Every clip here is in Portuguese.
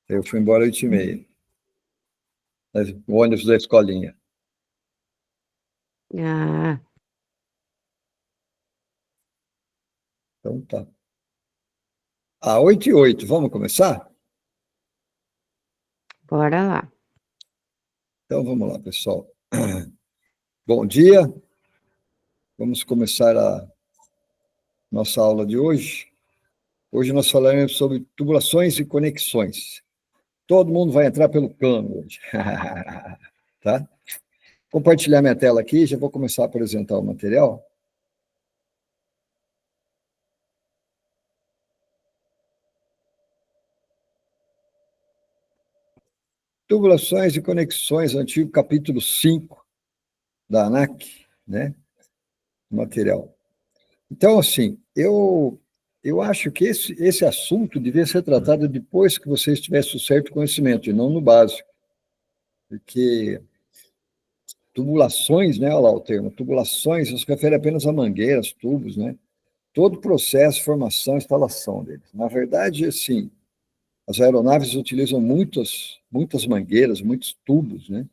Eu fui embora 8h30. O ônibus da escolinha. Ah, Então tá. 8h08, vamos começar? bora lá. Então vamos lá, pessoal. Bom dia. Vamos começar a nossa aula de hoje. Hoje nós falaremos sobre tubulações e conexões. Todo mundo vai entrar pelo cano hoje. Tá? Compartilhar minha tela aqui, já vou começar a apresentar o material. Tubulações e conexões, antigo capítulo 5 da ANAC, né? Material. Então, assim, eu acho que esse assunto devia ser tratado depois que vocês tivessem o certo conhecimento, e não no básico. Porque tubulações, né, olha lá o termo, tubulações, se refere apenas a mangueiras, tubos, né? Todo o processo, formação, instalação deles. Na verdade, assim, as aeronaves utilizam muitas mangueiras, muitos tubos, né?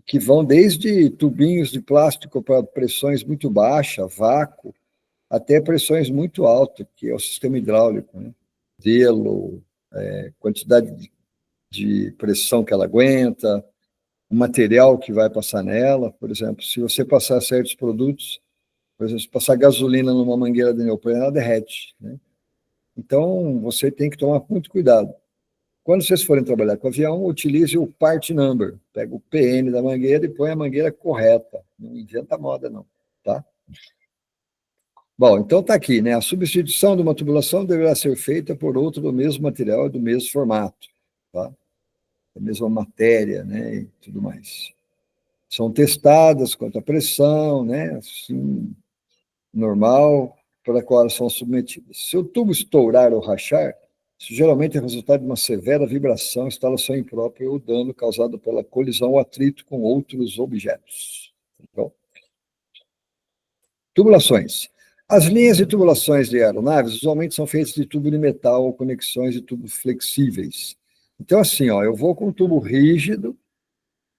Que vão desde tubinhos de plástico para pressões muito baixas, vácuo, até pressões muito altas, que é o sistema hidráulico, né? Modelo, quantidade de pressão que ela aguenta, o material que vai passar nela. Por exemplo, se você passar certos produtos, por exemplo, se passar gasolina numa mangueira de neopreno, ela derrete, né? Então, você tem que tomar muito cuidado. Quando vocês forem trabalhar com avião, utilize o part number. Pega o PN da mangueira e põe a mangueira correta. Não inventa moda, não. Tá? Bom, então está aqui, né? A substituição de uma tubulação deverá ser feita por outra do mesmo material e do mesmo formato, tá? Da mesma matéria, né? E tudo mais. São testadas quanto à pressão, né? Assim, normal, para a qual elas são submetidas. Se o tubo estourar ou rachar, isso geralmente é resultado de uma severa vibração, instalação imprópria ou dano causado pela colisão ou atrito com outros objetos. Então, tubulações. As linhas de tubulações de aeronaves usualmente são feitas de tubo de metal ou conexões de tubos flexíveis. Então, assim, ó, eu vou com um tubo rígido,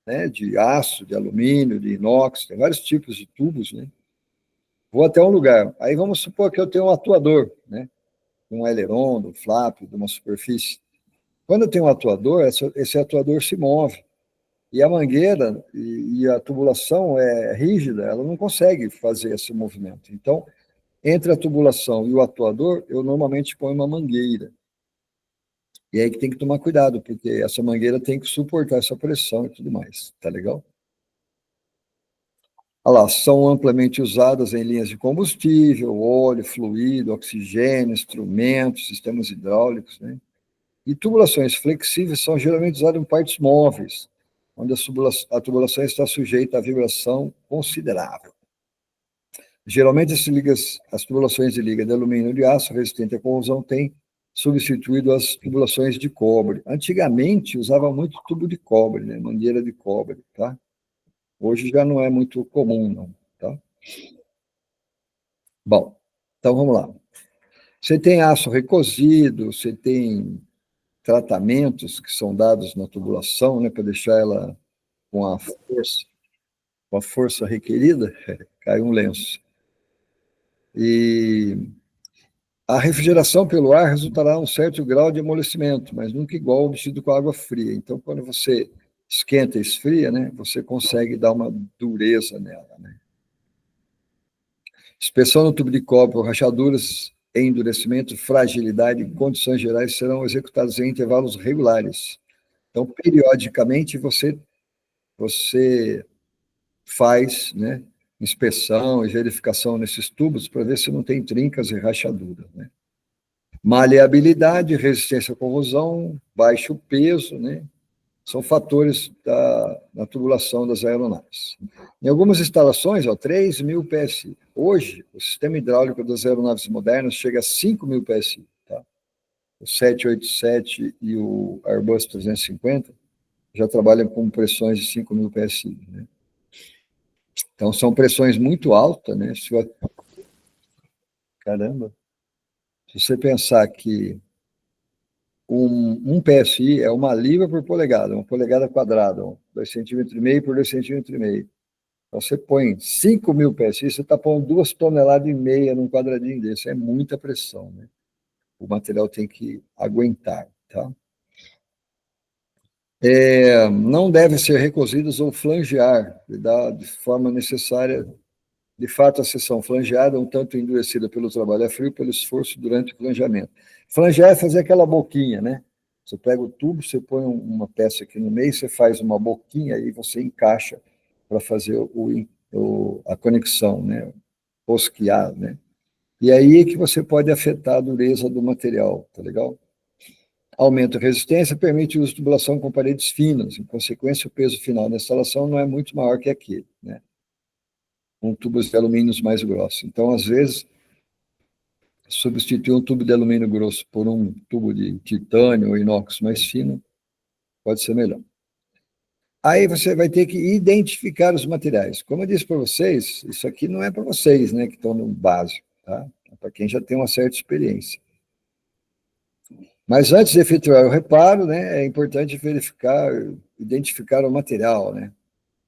né, de aço, de alumínio, de inox, tem vários tipos de tubos, né? Vou até um lugar. Aí vamos supor que eu tenho um atuador, né? Um aileron, um flap, de uma superfície. Quando eu tenho um atuador, esse atuador se move. E a mangueira e a tubulação é rígida, ela não consegue fazer esse movimento. Então, entre a tubulação e o atuador, eu normalmente ponho uma mangueira. E aí que tem que tomar cuidado, porque essa mangueira tem que suportar essa pressão e tudo mais. Tá legal? Olha lá, são amplamente usadas em linhas de combustível, óleo, fluido, oxigênio, instrumentos, sistemas hidráulicos, né? E tubulações flexíveis são geralmente usadas em partes móveis, onde a tubulação está sujeita a vibração considerável. Geralmente, as tubulações de liga de alumínio ou de aço resistente à corrosão têm substituído as tubulações de cobre. Antigamente, usava muito tubo de cobre, né? Mangueira de cobre, tá? Hoje já não é muito comum, não, tá? Bom, então vamos lá. Você tem aço recosido, você tem tratamentos que são dados na tubulação, né, para deixar ela com a força requerida, cai um lenço. E a refrigeração pelo ar resultará um certo grau de amolecimento, mas nunca igual obtido com água fria. Então, quando você esquenta e esfria, né, você consegue dar uma dureza nela, né? Inspeção no tubo de cobre ou rachaduras, endurecimento, fragilidade e condições gerais serão executadas em intervalos regulares. Então, periodicamente, você faz, né, inspeção e verificação nesses tubos para ver se não tem trincas e rachaduras, né? Maleabilidade, resistência à corrosão, baixo peso, né? São fatores da tubulação das aeronaves. Em algumas instalações, 3.000 PSI. Hoje, o sistema hidráulico das aeronaves modernas chega a 5.000 PSI. Tá? O 787 e o Airbus 350 já trabalham com pressões de 5.000 PSI. Né? Então, são pressões muito altas. Né? Caramba! Se você pensar que Um PSI é 1 libra por polegada, 1 polegada quadrada, 2,5 cm por 2,5 cm. Então, você põe 5.000 PSI, você está pondo 2,5 toneladas num quadradinho desse. É muita pressão, né? O material tem que aguentar, tá? Não deve ser recosidos ou flangear de forma necessária. De fato, a seção flangeada é um tanto endurecida pelo trabalho a frio, pelo esforço durante o flangeamento. Flangear é fazer aquela boquinha, né? Você pega o tubo, você põe uma peça aqui no meio, você faz uma boquinha e você encaixa para fazer a conexão, né? Rosquear, né? E aí é que você pode afetar a dureza do material, tá legal? Aumenta a resistência, permite o uso de tubulação com paredes finas. Em consequência, o peso final da instalação não é muito maior que aquele, né? Com tubos de alumínio mais grossos. Então, às vezes, substituir um tubo de alumínio grosso por um tubo de titânio ou inox mais fino pode ser melhor. Aí você vai ter que identificar os materiais. Como eu disse para vocês, isso aqui não é para vocês, né, que estão no básico, tá? É para quem já tem uma certa experiência. Mas antes de efetuar o reparo, né, é importante identificar o material, né?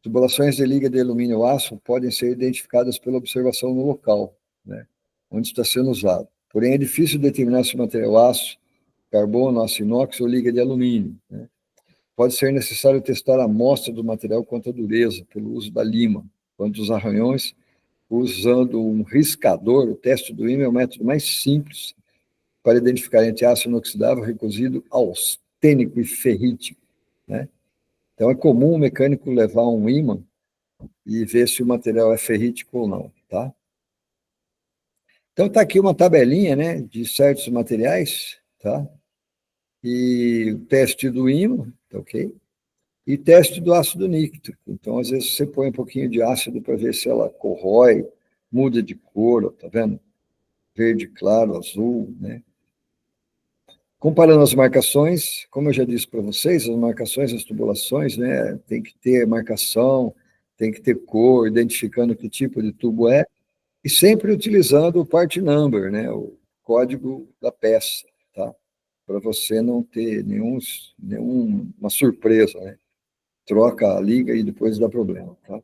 Tubulações de liga de alumínio-aço podem ser identificadas pela observação no local, né, onde está sendo usado. Porém, é difícil determinar se o material aço, carbono, aço inox ou liga de alumínio, né? Pode ser necessário testar a amostra do material quanto à dureza, pelo uso da lima, quanto aos arranhões, usando um riscador. O teste do ímã é o método mais simples para identificar entre aço inoxidável, recosido, austênico e ferrítico, né? Então, é comum o mecânico levar um ímã e ver se o material é ferrítico ou não, tá? Então, está aqui uma tabelinha, né, de certos materiais, tá? E o teste do ímã, tá ok? E teste do ácido nítrico. Então, às vezes, você põe um pouquinho de ácido para ver se ela corrói, muda de cor, tá vendo? Verde claro, azul, né? Comparando as marcações, como eu já disse para vocês, as marcações, as tubulações, né, tem que ter marcação, tem que ter cor, identificando que tipo de tubo é, e sempre utilizando o part number, né, o código da peça, tá? Para você não ter nenhuma surpresa, né? Troca, liga e depois dá problema, tá?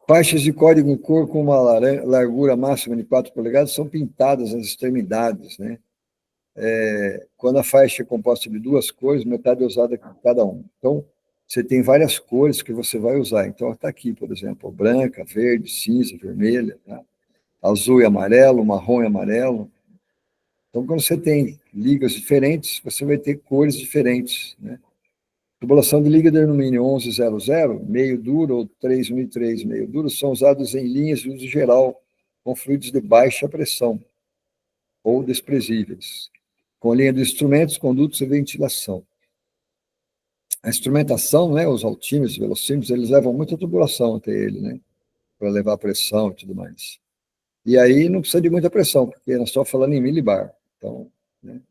Faixas de código em cor com uma largura máxima de 4 polegadas são pintadas nas extremidades, né? Quando a faixa é composta de 2 cores, metade é usada cada um. Então, você tem várias cores que você vai usar. Então, está aqui, por exemplo, branca, verde, cinza, vermelha, tá? Azul e amarelo, marrom e amarelo. Então, quando você tem ligas diferentes, você vai ter cores diferentes, né? Tubulação de liga de alumínio 1100, meio duro, ou 3003 meio duro, são usados em linhas de uso geral, com fluidos de baixa pressão, ou desprezíveis, com linha de instrumentos, condutos e ventilação. A instrumentação, né, os altímetros, velocímetros, eles levam muita tubulação até ele, né, para levar pressão e tudo mais. E aí não precisa de muita pressão, porque nós estamos falando em milibar. Então, né.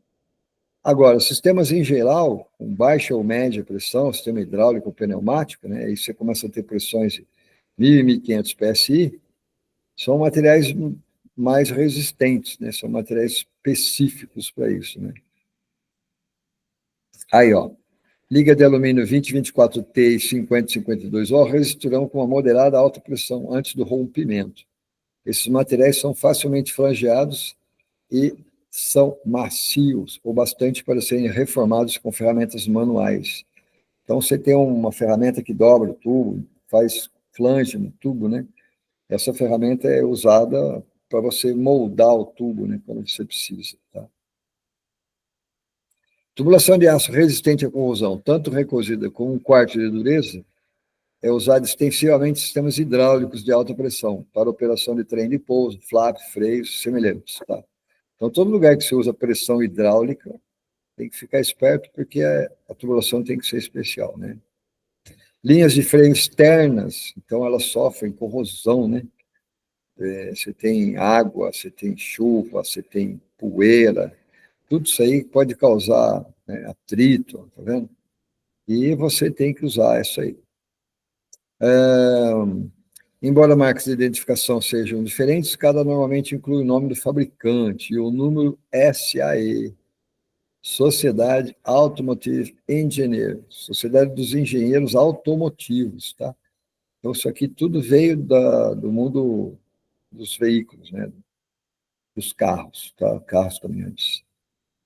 Agora, sistemas em geral, com baixa ou média pressão, sistema hidráulico ou pneumático, né, aí você começa a ter pressões de 1.000 e 1.500 PSI, são materiais mais resistentes, né, são materiais específicos para isso, né. Aí, ó, liga de alumínio 2024T e 5052O resistirão com uma moderada alta pressão antes do rompimento. Esses materiais são facilmente flangeados e são macios, ou bastante para serem reformados com ferramentas manuais. Então, você tem uma ferramenta que dobra o tubo, faz flange no tubo, né? Essa ferramenta é usada para você moldar o tubo, né, quando você precisa, tá? Tubulação de aço resistente à corrosão, tanto recosida como um quarto de dureza, é usada extensivamente em sistemas hidráulicos de alta pressão, para operação de trem de pouso, flap, freios, semelhantes, tá? Então, todo lugar que se usa pressão hidráulica, tem que ficar esperto, porque a tubulação tem que ser especial, né? Linhas de freio externas, então elas sofrem corrosão, né? Você tem água, você tem chuva, você tem poeira, tudo isso aí pode causar, né, atrito, tá vendo? E você tem que usar isso aí. Embora marcas de identificação sejam diferentes, cada normalmente inclui o nome do fabricante e o número SAE. Sociedade Automotive Engineers, Sociedade dos Engenheiros Automotivos, tá? Então, isso aqui tudo veio do mundo dos veículos, né? Dos carros, tá? Carros, caminhões.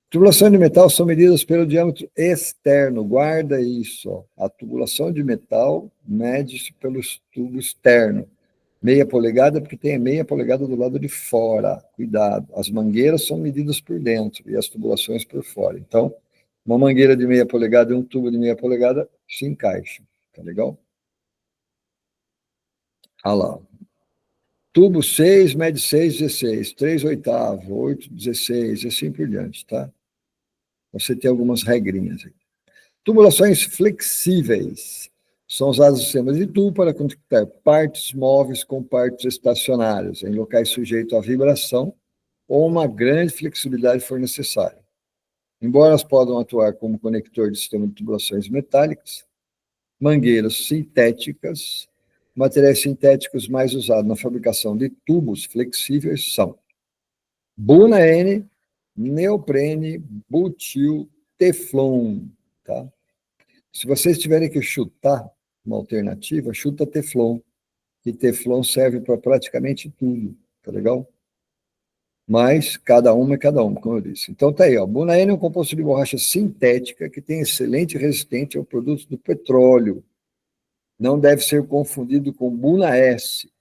Tubulação de metal são medidas pelo diâmetro externo, guarda isso, ó. A tubulação de metal mede-se pelo tubo externo. Meia polegada, porque tem a meia polegada do lado de fora. Cuidado. As mangueiras são medidas por dentro e as tubulações por fora. Então, uma mangueira de meia polegada e um tubo de meia polegada se encaixam. Tá legal? Ah lá. Tubo 6, mede 6, 16. 3 oitavos, 8, 16, e assim por diante, tá? Você tem algumas regrinhas aí. Tubulações flexíveis. São usados sistemas de tubo para conectar partes móveis com partes estacionárias, em locais sujeitos à vibração ou uma grande flexibilidade for necessária. Embora elas possam atuar como conector de sistema de tubulações metálicas, mangueiras sintéticas, materiais sintéticos mais usados na fabricação de tubos flexíveis são Buna N, neoprene, butil, teflon, tá? Se vocês tiverem que chutar uma alternativa, chuta teflon, que teflon serve para praticamente tudo, tá legal? Mas cada uma é cada uma, como eu disse. Então tá aí, ó. Buna N é um composto de borracha sintética que tem excelente resistência ao produto do petróleo. Não deve ser confundido com Buna S.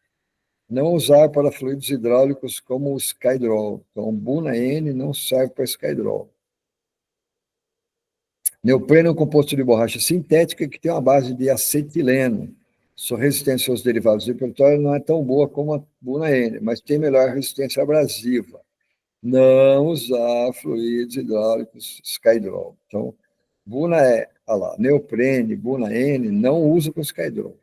Não usar para fluidos hidráulicos como o Skydrol. Então, Buna N não serve para Skydrol. Neopreno é um composto de borracha sintética que tem uma base de acetileno. Sua resistência aos derivados de petróleo não é tão boa como a Buna N, mas tem melhor resistência abrasiva. Não usar fluidos hidráulicos Skydrol. Então, Buna é, olha lá, neoprene, Buna N, não usa com Skydrol.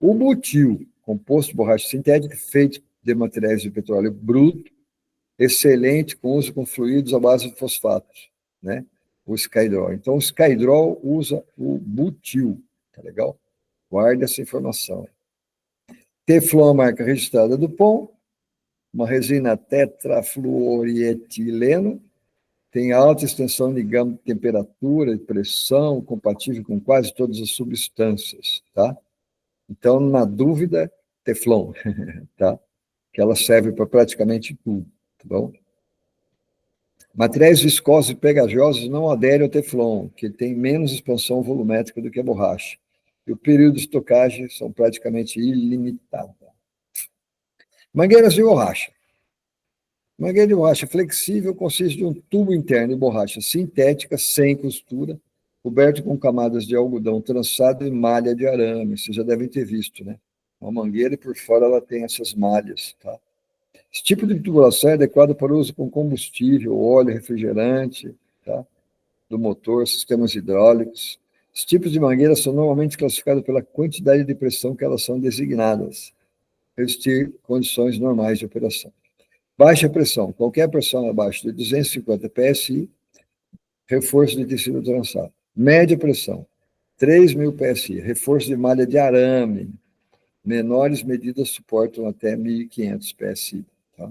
O butil, composto de borracha sintética feito de materiais de petróleo bruto, excelente com uso com fluidos à base de fosfatos, né? O Skydrol. Então, o Skydrol usa o butil, tá legal? Guarde essa informação. Teflon, a marca registrada do POM, uma resina tetrafluorietileno, tem alta extensão de gama de temperatura e pressão, compatível com quase todas as substâncias, tá? Então, na dúvida, Teflon, tá? Que ela serve para praticamente tudo, tá bom? Materiais viscosos e pegajosos não aderem ao Teflon, que tem menos expansão volumétrica do que a borracha. E o período de estocagem são praticamente ilimitados. Mangueiras de borracha. Mangueira de borracha flexível consiste de um tubo interno de borracha sintética, sem costura, coberto com camadas de algodão trançado e malha de arame. Vocês já devem ter visto, né? Uma mangueira e por fora ela tem essas malhas, tá? Esse tipo de tubulação é adequado para o uso com combustível, óleo, refrigerante, tá? Do motor, sistemas hidráulicos. Os tipos de mangueiras são normalmente classificados pela quantidade de pressão que elas são designadas, resistir condições normais de operação. Baixa pressão, qualquer pressão abaixo de 250 PSI, reforço de tecido trançado. Média pressão, 3.000 PSI, reforço de malha de arame. Menores medidas suportam até 1.500 PSI. Tá?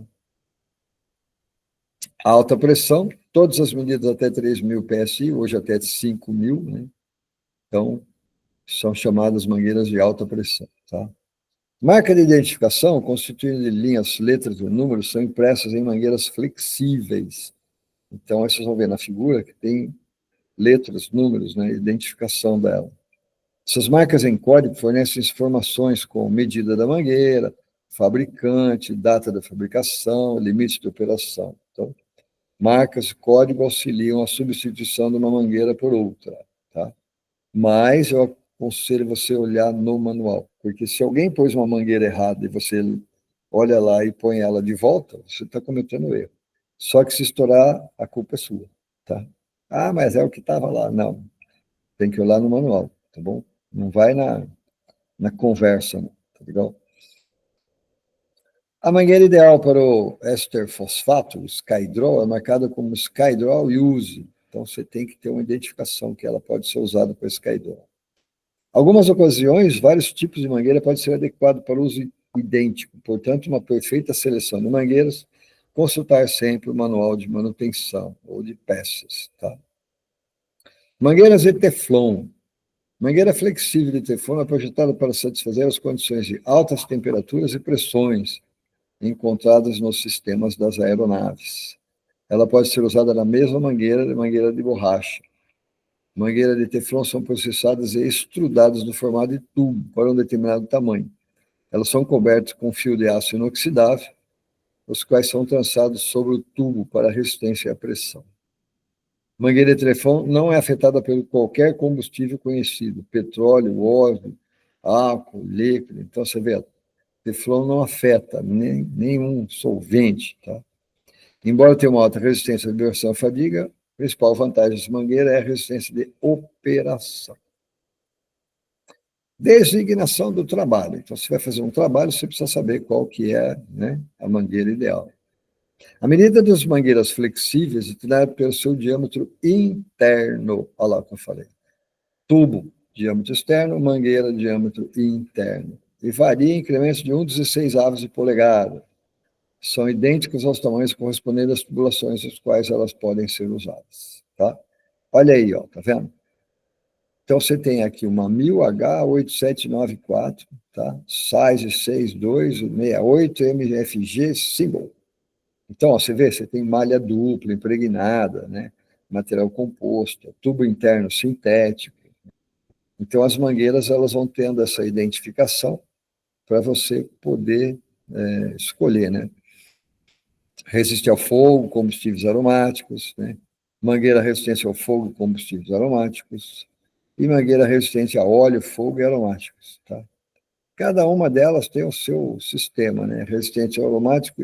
Alta pressão, todas as medidas até 3.000 PSI, hoje até 5.000, né? Então, são chamadas mangueiras de alta pressão. Tá? Marca de identificação, constituída de linhas, letras e números, são impressas em mangueiras flexíveis. Então, vocês vão ver na figura que tem letras, números, né, identificação dela. Essas marcas em código fornecem informações como medida da mangueira, fabricante, data da fabricação, limite de operação. Então, marcas e código auxiliam a substituição de uma mangueira por outra, tá? Mas eu aconselho você olhar no manual, porque se alguém pôs uma mangueira errada e você olha lá e põe ela de volta, você está cometendo erro. Só que se estourar, a culpa é sua, tá? Ah, mas é o que estava lá. Não, tem que olhar no manual, tá bom? Não vai na conversa, não, tá legal? A mangueira ideal para o éster fosfato, o Skydrol, é marcada como Skydrol Use. Então, você tem que ter uma identificação que ela pode ser usada para Skydrol. Algumas ocasiões, vários tipos de mangueira podem ser adequados para uso idêntico. Portanto, uma perfeita seleção de mangueiras consultar sempre o manual de manutenção ou de peças, tá? Mangueiras de Teflon. Mangueira flexível de Teflon é projetada para satisfazer as condições de altas temperaturas e pressões encontradas nos sistemas das aeronaves. Ela pode ser usada na mesma mangueira de borracha. Mangueiras de Teflon são processadas e extrudadas no formato de tubo para um determinado tamanho. Elas são cobertas com fio de aço inoxidável, os quais são trançados sobre o tubo para resistência à pressão. Mangueira de Teflon não é afetada por qualquer combustível conhecido, petróleo, óleo, álcool, líquido. Então, você vê, Teflon não afeta nenhum solvente, tá? Embora tenha uma alta resistência à vibração e fadiga, a principal vantagem dessa mangueira é a resistência de operação. Designação do trabalho. Então, se vai fazer um trabalho, você precisa saber qual que é, né, a mangueira ideal. A medida das mangueiras flexíveis é determinada pelo seu diâmetro interno. Olha lá o que eu falei. Tubo, diâmetro externo, mangueira, diâmetro interno. E varia em incrementos de 1/16 de polegada. São idênticas aos tamanhos correspondentes às tubulações às quais elas podem ser usadas. Tá? Olha aí, ó, tá vendo? Então, você tem aqui uma 1000H8794, tá? Size 6268 MFG symbol. Então, ó, você vê, você tem malha dupla, impregnada, né? Material composto, tubo interno sintético. Então, as mangueiras elas vão tendo essa identificação para você poder escolher, né? Resistir ao fogo, combustíveis aromáticos, né? Mangueira resistente ao fogo, combustíveis aromáticos, e mangueira resistente a óleo, fogo e aromáticos, tá? Cada uma delas tem o seu sistema, né? Resistente ao aromático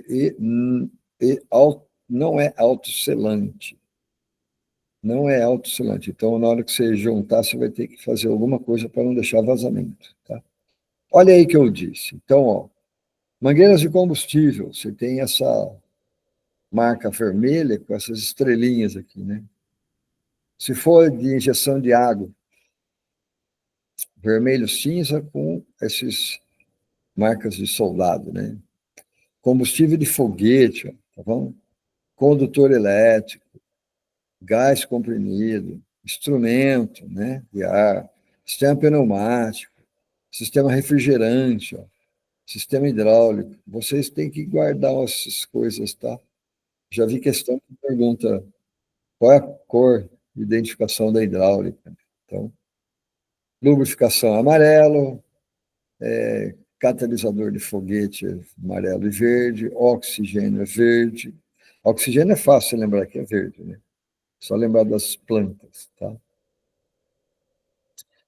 não é autosselante. Não é autosselante. Então, na hora que você juntar, você vai ter que fazer alguma coisa para não deixar vazamento, tá? Olha aí que eu disse. Então, ó, mangueiras de combustível, você tem essa marca vermelha com essas estrelinhas aqui, né? Se for de injeção de água, vermelho cinza com esses marcas de soldado, né? Combustível de foguete, tá bom? Condutor elétrico, gás comprimido, instrumento, né, de ar, sistema pneumático, sistema refrigerante, ó, sistema hidráulico. Vocês têm que guardar essas coisas, tá? Já vi questão que pergunta qual é a cor de identificação da hidráulica. Então, lubrificação amarelo, catalisador de foguete amarelo e verde, oxigênio é verde. Oxigênio é fácil lembrar que é verde, né? Só lembrar das plantas, tá?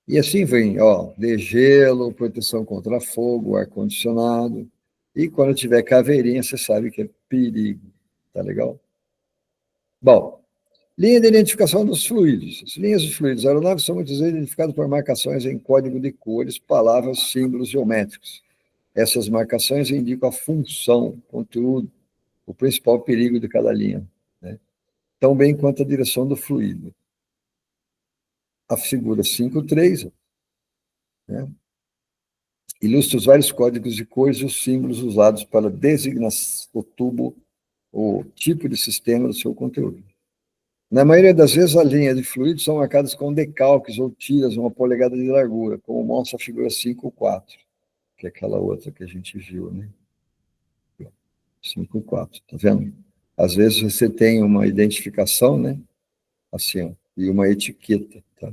E assim vem, ó, degelo, proteção contra fogo, ar-condicionado. E quando tiver caveirinha, você sabe que é perigo, tá legal? Bom, linha de identificação dos fluidos. As linhas dos fluidos aeronaves são muitas vezes identificadas por marcações em código de cores, palavras, símbolos geométricos. Essas marcações indicam a função, conteúdo, o principal perigo de cada linha, né? Tão bem quanto a direção do fluido. A figura 5.3, né, ilustra os vários códigos de cores e os símbolos usados para designar o tubo, o tipo de sistema do seu conteúdo. Na maioria das vezes, as linhas de fluidos são marcadas com decalques ou tiras, 1 polegada de largura, como mostra a figura 5.4, que é aquela outra que a gente viu, né? 5.4, tá vendo? Às vezes você tem uma identificação, né? Assim, ó, e uma etiqueta, tá?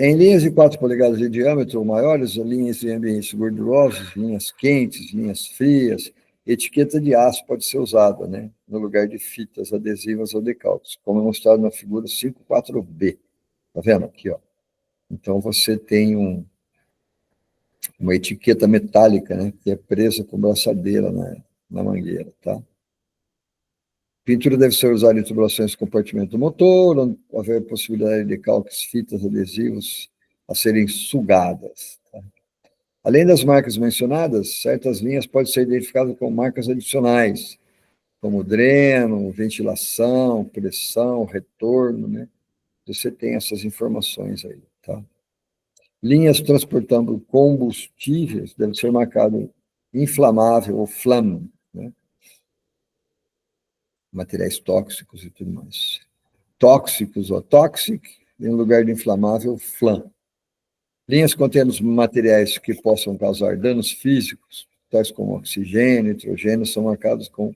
Em linhas de 4 polegadas de diâmetro ou maiores, linhas de ambientes gordurosos, linhas quentes, linhas frias, etiqueta de aço pode ser usada, né, no lugar de fitas adesivas ou decalques, como é mostrado na figura 5.4b. Tá vendo aqui, ó? Então, você tem uma etiqueta metálica, né, que é presa com braçadeira na mangueira, tá? Pintura deve ser usada em tubulações de compartimento do motor, onde houver possibilidade de decalques, fitas, adesivos a serem sugadas. Tá? Além das marcas mencionadas, certas linhas podem ser identificadas com marcas adicionais, como dreno, ventilação, pressão, retorno, né? Você tem essas informações aí, tá? Linhas transportando combustíveis devem ser marcadas inflamável, ou FLAM, né? Materiais tóxicos e tudo mais. Tóxicos, ou toxic, em lugar de inflamável, FLAM. Linhas contendo materiais que possam causar danos físicos, tais como oxigênio, nitrogênio, são marcados com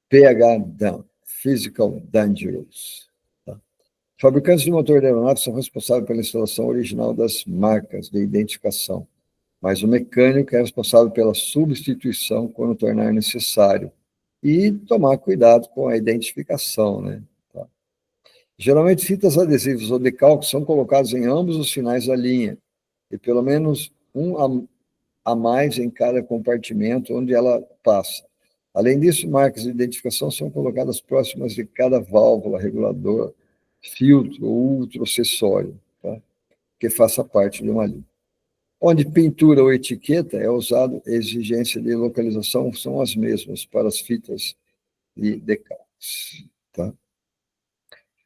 PH-DAN, Physical Dangerous. Tá? Fabricantes de motor de aeronave são responsáveis pela instalação original das marcas de identificação, mas o mecânico é responsável pela substituição quando tornar necessário e tomar cuidado com a identificação, né? Tá? Geralmente, fitas adesivas ou decalques são colocados em ambos os finais da linha, e pelo menos um a mais em cada compartimento onde ela passa. Além disso, marcas de identificação são colocadas próximas de cada válvula, regulador, filtro ou outro acessório, tá? Que faça parte de uma linha. Onde pintura ou etiqueta é usado, exigência de localização são as mesmas para as fitas e decalques. Tá?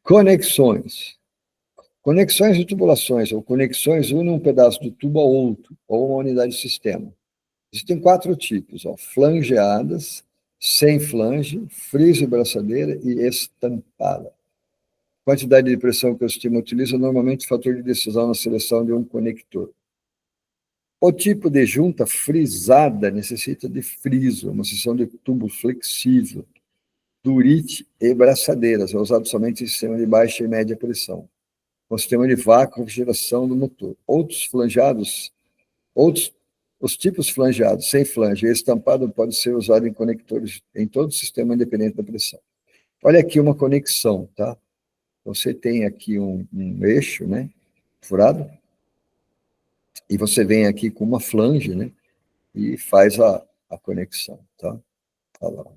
Conexões. Conexões de tubulações ou conexões unem um pedaço do tubo a outro, ou uma unidade de sistema. Existem 4 tipos, ó, flangeadas, sem flange, friso e braçadeira e estampada. Quantidade de pressão que o sistema utiliza é normalmente fator de decisão na seleção de um conector. O tipo de junta frisada necessita de friso, uma seção de tubo flexível, durite e braçadeiras, é usado somente em sistema de baixa e média pressão, com sistema de vácuo e refrigeração do motor. Os tipos flangeados, sem flange e estampado podem ser usados em conectores em todo o sistema independente da pressão. Olha aqui uma conexão, tá? Você tem aqui um eixo, né, furado, e você vem aqui com uma flange, né, e faz a conexão, tá? Olha lá.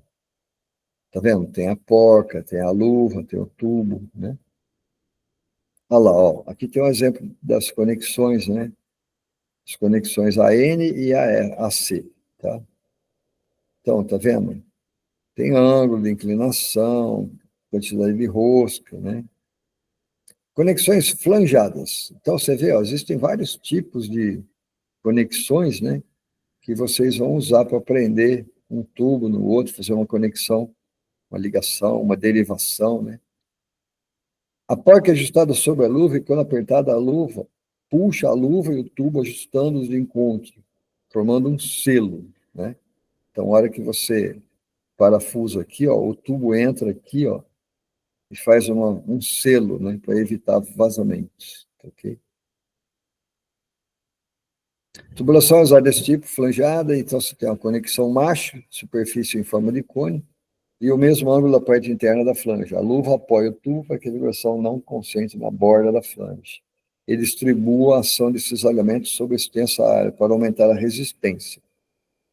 Tá vendo? Tem a porca, tem a luva, tem o tubo, né? Olha lá, ó. Aqui tem um exemplo das conexões, né? As conexões AN e AC, tá? Então, tá vendo? Tem ângulo de inclinação, quantidade de rosca, né? Conexões flangeadas. Então, você vê, ó, existem vários tipos de conexões, né? Que vocês vão usar para prender um tubo no outro, fazer uma conexão, uma ligação, uma derivação, né? A porca é ajustada sobre a luva e, quando apertada a luva, puxa a luva e o tubo ajustando-os de encontro, formando um selo, né? Então, a hora que você parafusa aqui, ó, o tubo entra aqui, ó, e faz um selo, né, para evitar vazamentos, ok? Tubulação é usada desse tipo, flangeada, então você tem uma conexão macho, superfície em forma de cone, e o mesmo ângulo da parte interna da flange. A luva apoia o tubo para que a vibração não concentre na borda da flange e distribua a ação de cisalhamento sobre a extensa área para aumentar a resistência.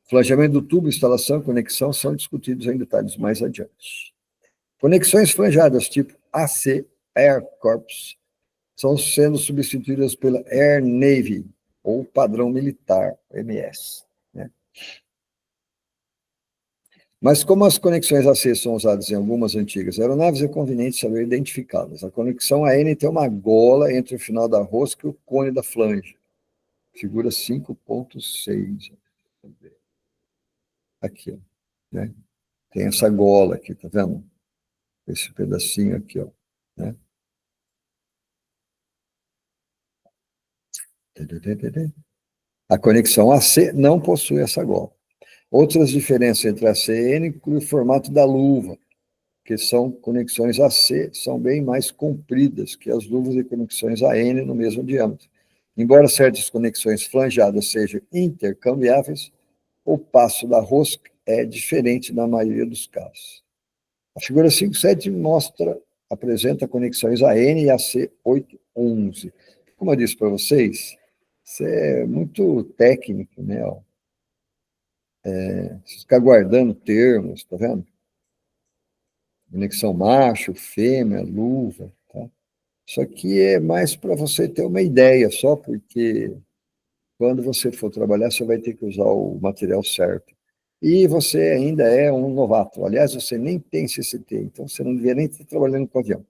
Flangeamento do tubo, instalação e conexão são discutidos em detalhes mais adiante. Conexões flangeadas tipo AC, Air Corps, são sendo substituídas pela Air Navy, ou padrão militar, MS. Né? Mas como as conexões AC são usadas em algumas antigas aeronaves, é conveniente saber identificá-las. A conexão AN tem uma gola entre o final da rosca e o cone da flange. Figura 5.6. Aqui, ó, né? Tem essa gola aqui, tá vendo? Esse pedacinho aqui, ó, né? A conexão AC não possui essa gola. Outras diferenças entre AC e N incluem o formato da luva, que são conexões AC, são bem mais compridas que as luvas de conexões AN no mesmo diâmetro. Embora certas conexões flangeadas sejam intercambiáveis, o passo da rosca é diferente na maioria dos casos. A figura 5.7 apresenta conexões AN e AC 8.11. Como eu disse para vocês, isso é muito técnico, né? Você ficar guardando termos, tá vendo? Conexão macho, fêmea, luva, tá? Isso aqui é mais para você ter uma ideia, só porque quando você for trabalhar, você vai ter que usar o material certo. E você ainda é um novato. Aliás, você nem tem CCT, então você não deveria nem estar trabalhando com avião.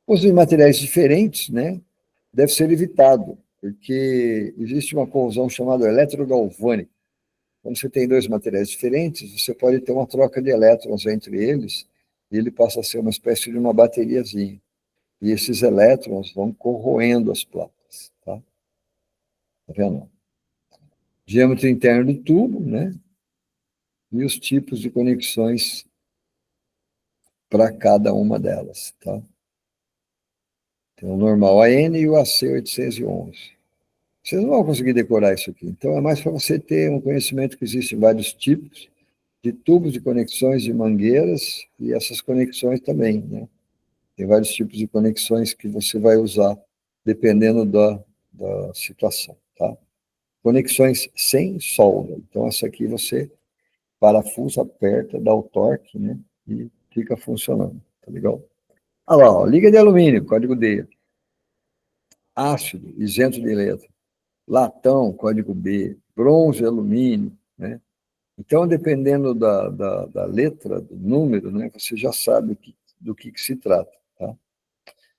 O uso de materiais diferentes, né, deve ser evitado, porque existe uma corrosão chamada eletrogalvânica, Quando você tem dois materiais diferentes, você pode ter uma troca de elétrons entre eles, e ele passa a ser uma espécie de uma bateriazinha. E esses elétrons vão corroendo as placas, tá? Tá vendo? Diâmetro interno do tubo, né? E os tipos de conexões para cada uma delas, tá? Tem o normal AN e o AC811. Vocês não vão conseguir decorar isso aqui. Então, é mais para você ter um conhecimento que existem vários tipos de tubos de conexões de mangueiras e essas conexões também, né? Tem vários tipos de conexões que você vai usar dependendo da situação, tá? Conexões sem solda. Então, essa aqui você parafusa, aperta, dá o torque, né? E fica funcionando, tá legal? Olha lá, ó, liga de alumínio, código D. Ácido, isento de letra. Latão, código B. Bronze, alumínio, né? Então, dependendo da letra, do número, né, você já sabe do que se trata, tá?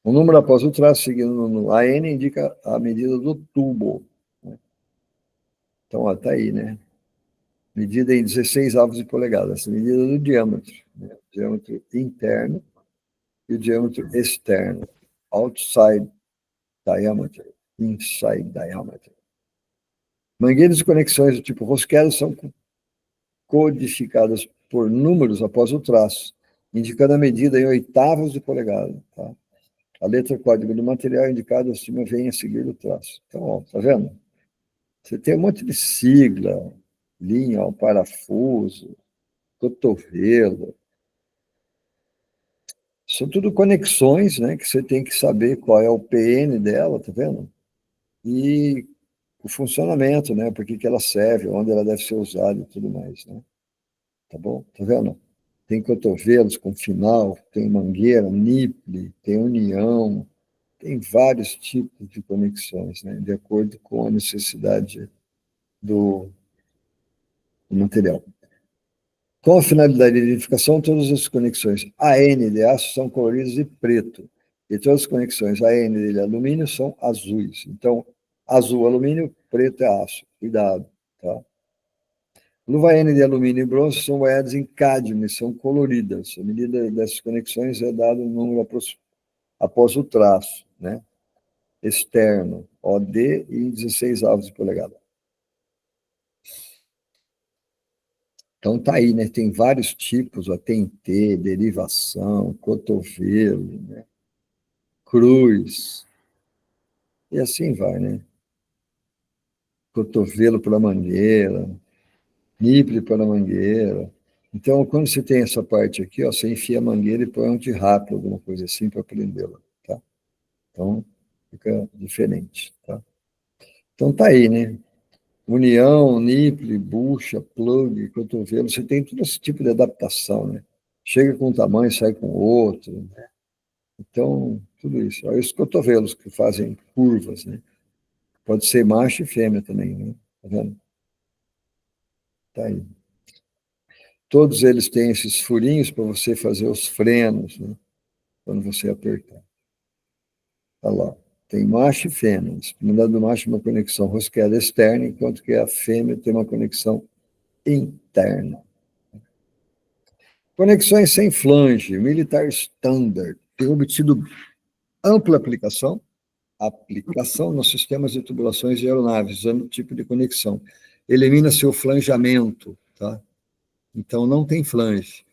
O número após o traço, seguindo no AN, indica a medida do tubo, né? Então, está aí, né? Medida em 16 avos de polegada, essa medida do diâmetro, né? O diâmetro interno e o diâmetro externo. Outside diameter, inside diameter. Mangueiras de conexões do tipo Rosquero são codificadas por números após o traço, indicando a medida em oitavos de polegada, tá? A letra código do material indicado acima vem a seguir o traço. Então, ó, tá vendo? Você tem um monte de sigla, linha, ó, parafuso, cotovelo. São tudo conexões, né, que você tem que saber qual é o PN dela, tá vendo? E o funcionamento, né, por que ela serve, onde ela deve ser usada e tudo mais, né? Tá bom? Tá vendo? Tem cotovelos com final, tem mangueira, niple, tem união, tem vários tipos de conexões, né, de acordo com a necessidade do material. Com a finalidade de identificação, todas as conexões AN de aço são coloridas de preto, e todas as conexões AN de alumínio são azuis. Então, azul alumínio, preto é aço. Cuidado, tá? Luva N de alumínio e bronze são vaiadas em cádmio, são coloridas. A medida dessas conexões é dado um número após o traço, né? Externo, OD e 16 avos de polegada. Então tá aí, né? Tem vários tipos, ó, tem T, derivação, cotovelo, né? Cruz, e assim vai, né? Cotovelo para mangueira, niple para mangueira. Então, quando você tem essa parte aqui, ó, você enfia a mangueira e põe um anti-rápido, alguma coisa assim, para prendê-la, tá? Então, fica diferente, tá? Então tá aí, né? União, niple, bucha, plug, cotovelo, você tem todo esse tipo de adaptação, né? Chega com um tamanho, sai com outro, né? Então, tudo isso. Aí os cotovelos que fazem curvas, né? Pode ser macho e fêmea também, né? Tá vendo? Tá aí. Todos eles têm esses furinhos para você fazer os frenos, né? Quando você apertar. Olha lá. Tem macho e fêmea. A extremidade do macho é uma conexão rosqueada externa, enquanto que a fêmea tem uma conexão interna. Conexões sem flange, militar standard, tem obtido ampla aplicação nos sistemas de tubulações de aeronaves, usando o tipo de conexão. Elimina seu flangeamento, tá? Então, não tem flange.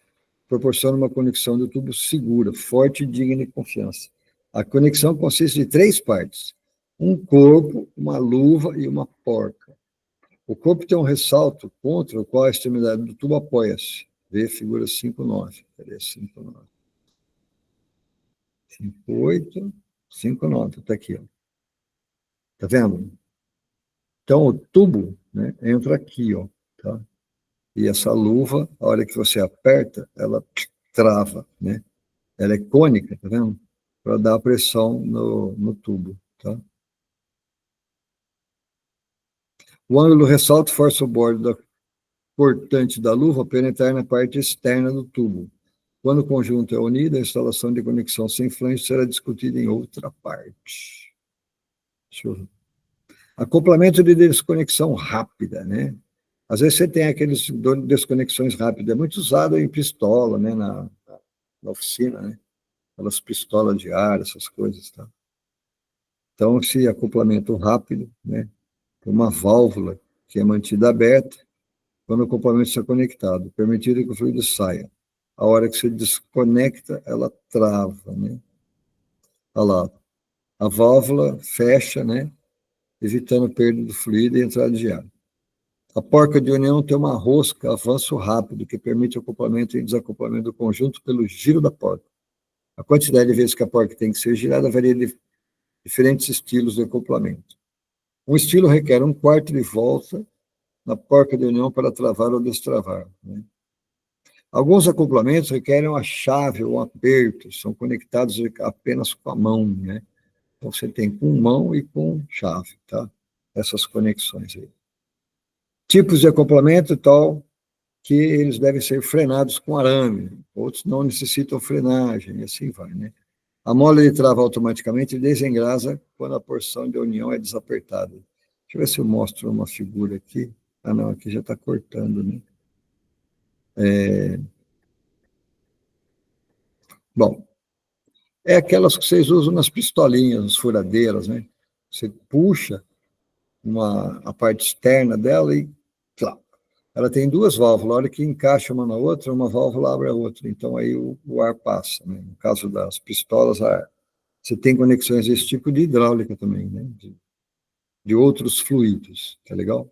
Proporciona uma conexão do tubo segura, forte, digna de confiança. A conexão consiste de 3 partes: um corpo, uma luva e uma porca. O corpo tem um ressalto contra o qual a extremidade do tubo apoia-se. Vê figura 5.9. Cadê 5.9? 5.8, 5.9. Está aqui, ó. Tá vendo? Então, o tubo, né, entra aqui, ó, tá? E essa luva, a hora que você aperta, ela trava, né? Ela é cônica, tá vendo? Para dar pressão no tubo, tá? O ângulo ressalto força o bordo cortante da luva a penetrar na parte externa do tubo. Quando o conjunto é unido, a instalação de conexão sem flange será discutida em outra parte. Deixa eu ver. Acoplamento de desconexão rápida, né? Às vezes você tem aqueles desconexões rápidas, é muito usado em pistola, né, na oficina, né? Aquelas pistolas de ar, essas coisas, tá? Então, esse acoplamento rápido, né, uma válvula que é mantida aberta quando o acoplamento está conectado, permitindo que o fluido saia. A hora que você desconecta, ela trava, né? Olha lá, a válvula fecha, né, evitando perda do fluido e entrada de ar. A porca de união tem uma rosca avanço rápido que permite o acoplamento e desacoplamento do conjunto pelo giro da porca. A quantidade de vezes que a porca tem que ser girada varia de diferentes estilos de acoplamento. Um estilo requer um quarto de volta na porca de união para travar ou destravar, né? Alguns acoplamentos requerem uma chave ou um aperto, são conectados apenas com a mão, né? Então você tem com mão e com chave, tá? Essas conexões aí. Tipos de acoplamento tal que eles devem ser frenados com arame, outros não necessitam frenagem, e assim vai, né? A mola de trava automaticamente desengrasa quando a porção de união é desapertada. Deixa eu ver se eu mostro uma figura aqui. Ah, não, aqui já está cortando, né? Bom, é aquelas que vocês usam nas pistolinhas, nas furadeiras, né? Você puxa a parte externa dela e, claro, ela tem duas válvulas. A hora que encaixa uma na outra, uma válvula abre a outra. Então, aí o ar passa, né? No caso das pistolas, você tem conexões desse tipo de hidráulica também, né? De outros fluidos, tá legal?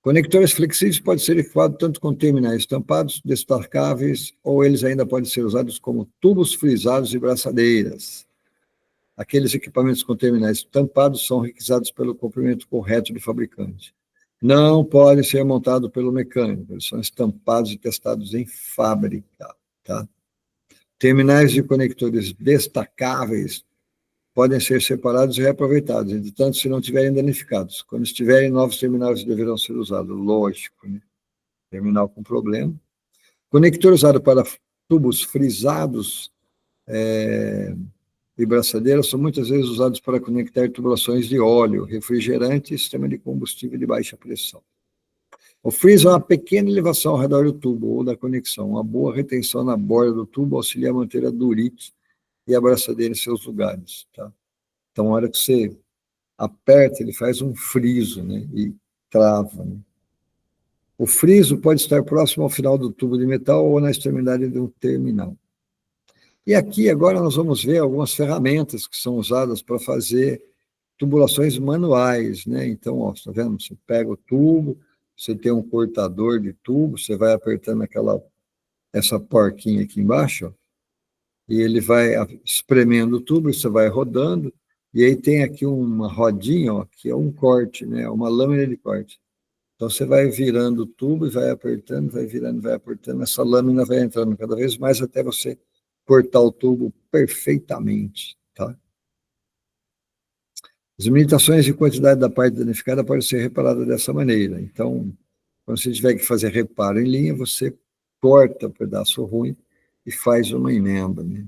Conectores flexíveis podem ser equipados tanto com terminais tampados, destacáveis, ou eles ainda podem ser usados como tubos frisados e braçadeiras. Aqueles equipamentos com terminais tampados são requisados pelo comprimento correto do fabricante. Não podem ser montados pelo mecânico, eles são estampados e testados em fábrica, tá? Terminais de conectores destacáveis podem ser separados e reaproveitados, entretanto, se não estiverem danificados. Quando estiverem, novos terminais deverão ser usados, lógico, né? Terminal com problema. Conector usado para tubos frisados e braçadeiras são muitas vezes usados para conectar tubulações de óleo, refrigerante e sistema de combustível de baixa pressão. O freeze é uma pequena elevação ao redor do tubo ou da conexão. Uma boa retenção na borda do tubo auxilia a manter a durite e a braçadeira em seus lugares, tá? Então, a hora que você aperta, ele faz um friso, né? E trava, né? O friso pode estar próximo ao final do tubo de metal ou na extremidade de um terminal. E aqui agora nós vamos ver algumas ferramentas que são usadas para fazer tubulações manuais, né? Então, ó, tá vendo? Você pega o tubo, você tem um cortador de tubo, você vai apertando essa porquinha aqui embaixo, ó, e ele vai espremendo o tubo, você vai rodando, e aí tem aqui uma rodinha, ó, que é um corte, né? Uma lâmina de corte. Então você vai virando o tubo e vai apertando, vai virando, vai apertando, essa lâmina vai entrando cada vez mais até você cortar o tubo perfeitamente, tá? As limitações de quantidade da parte danificada podem ser reparadas dessa maneira. Então, quando você tiver que fazer reparo em linha, você corta o pedaço ruim e faz uma emenda, né?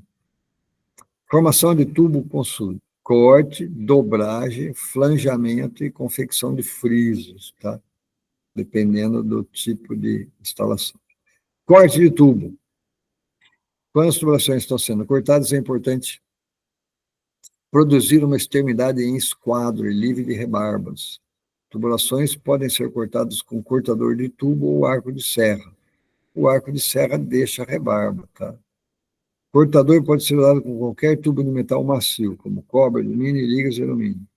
Formação de tubo possui corte, dobragem, flangeamento e confecção de frisos, tá? Dependendo do tipo de instalação. Corte de tubo. Quando as tubulações estão sendo cortadas, é importante produzir uma extremidade em esquadro e livre de rebarbas. Tubulações podem ser cortadas com cortador de tubo ou arco de serra. O arco de serra deixa a rebarba, tá? Cortador pode ser usado com qualquer tubo de metal macio, como cobre, alumínio e ligas de alumínio.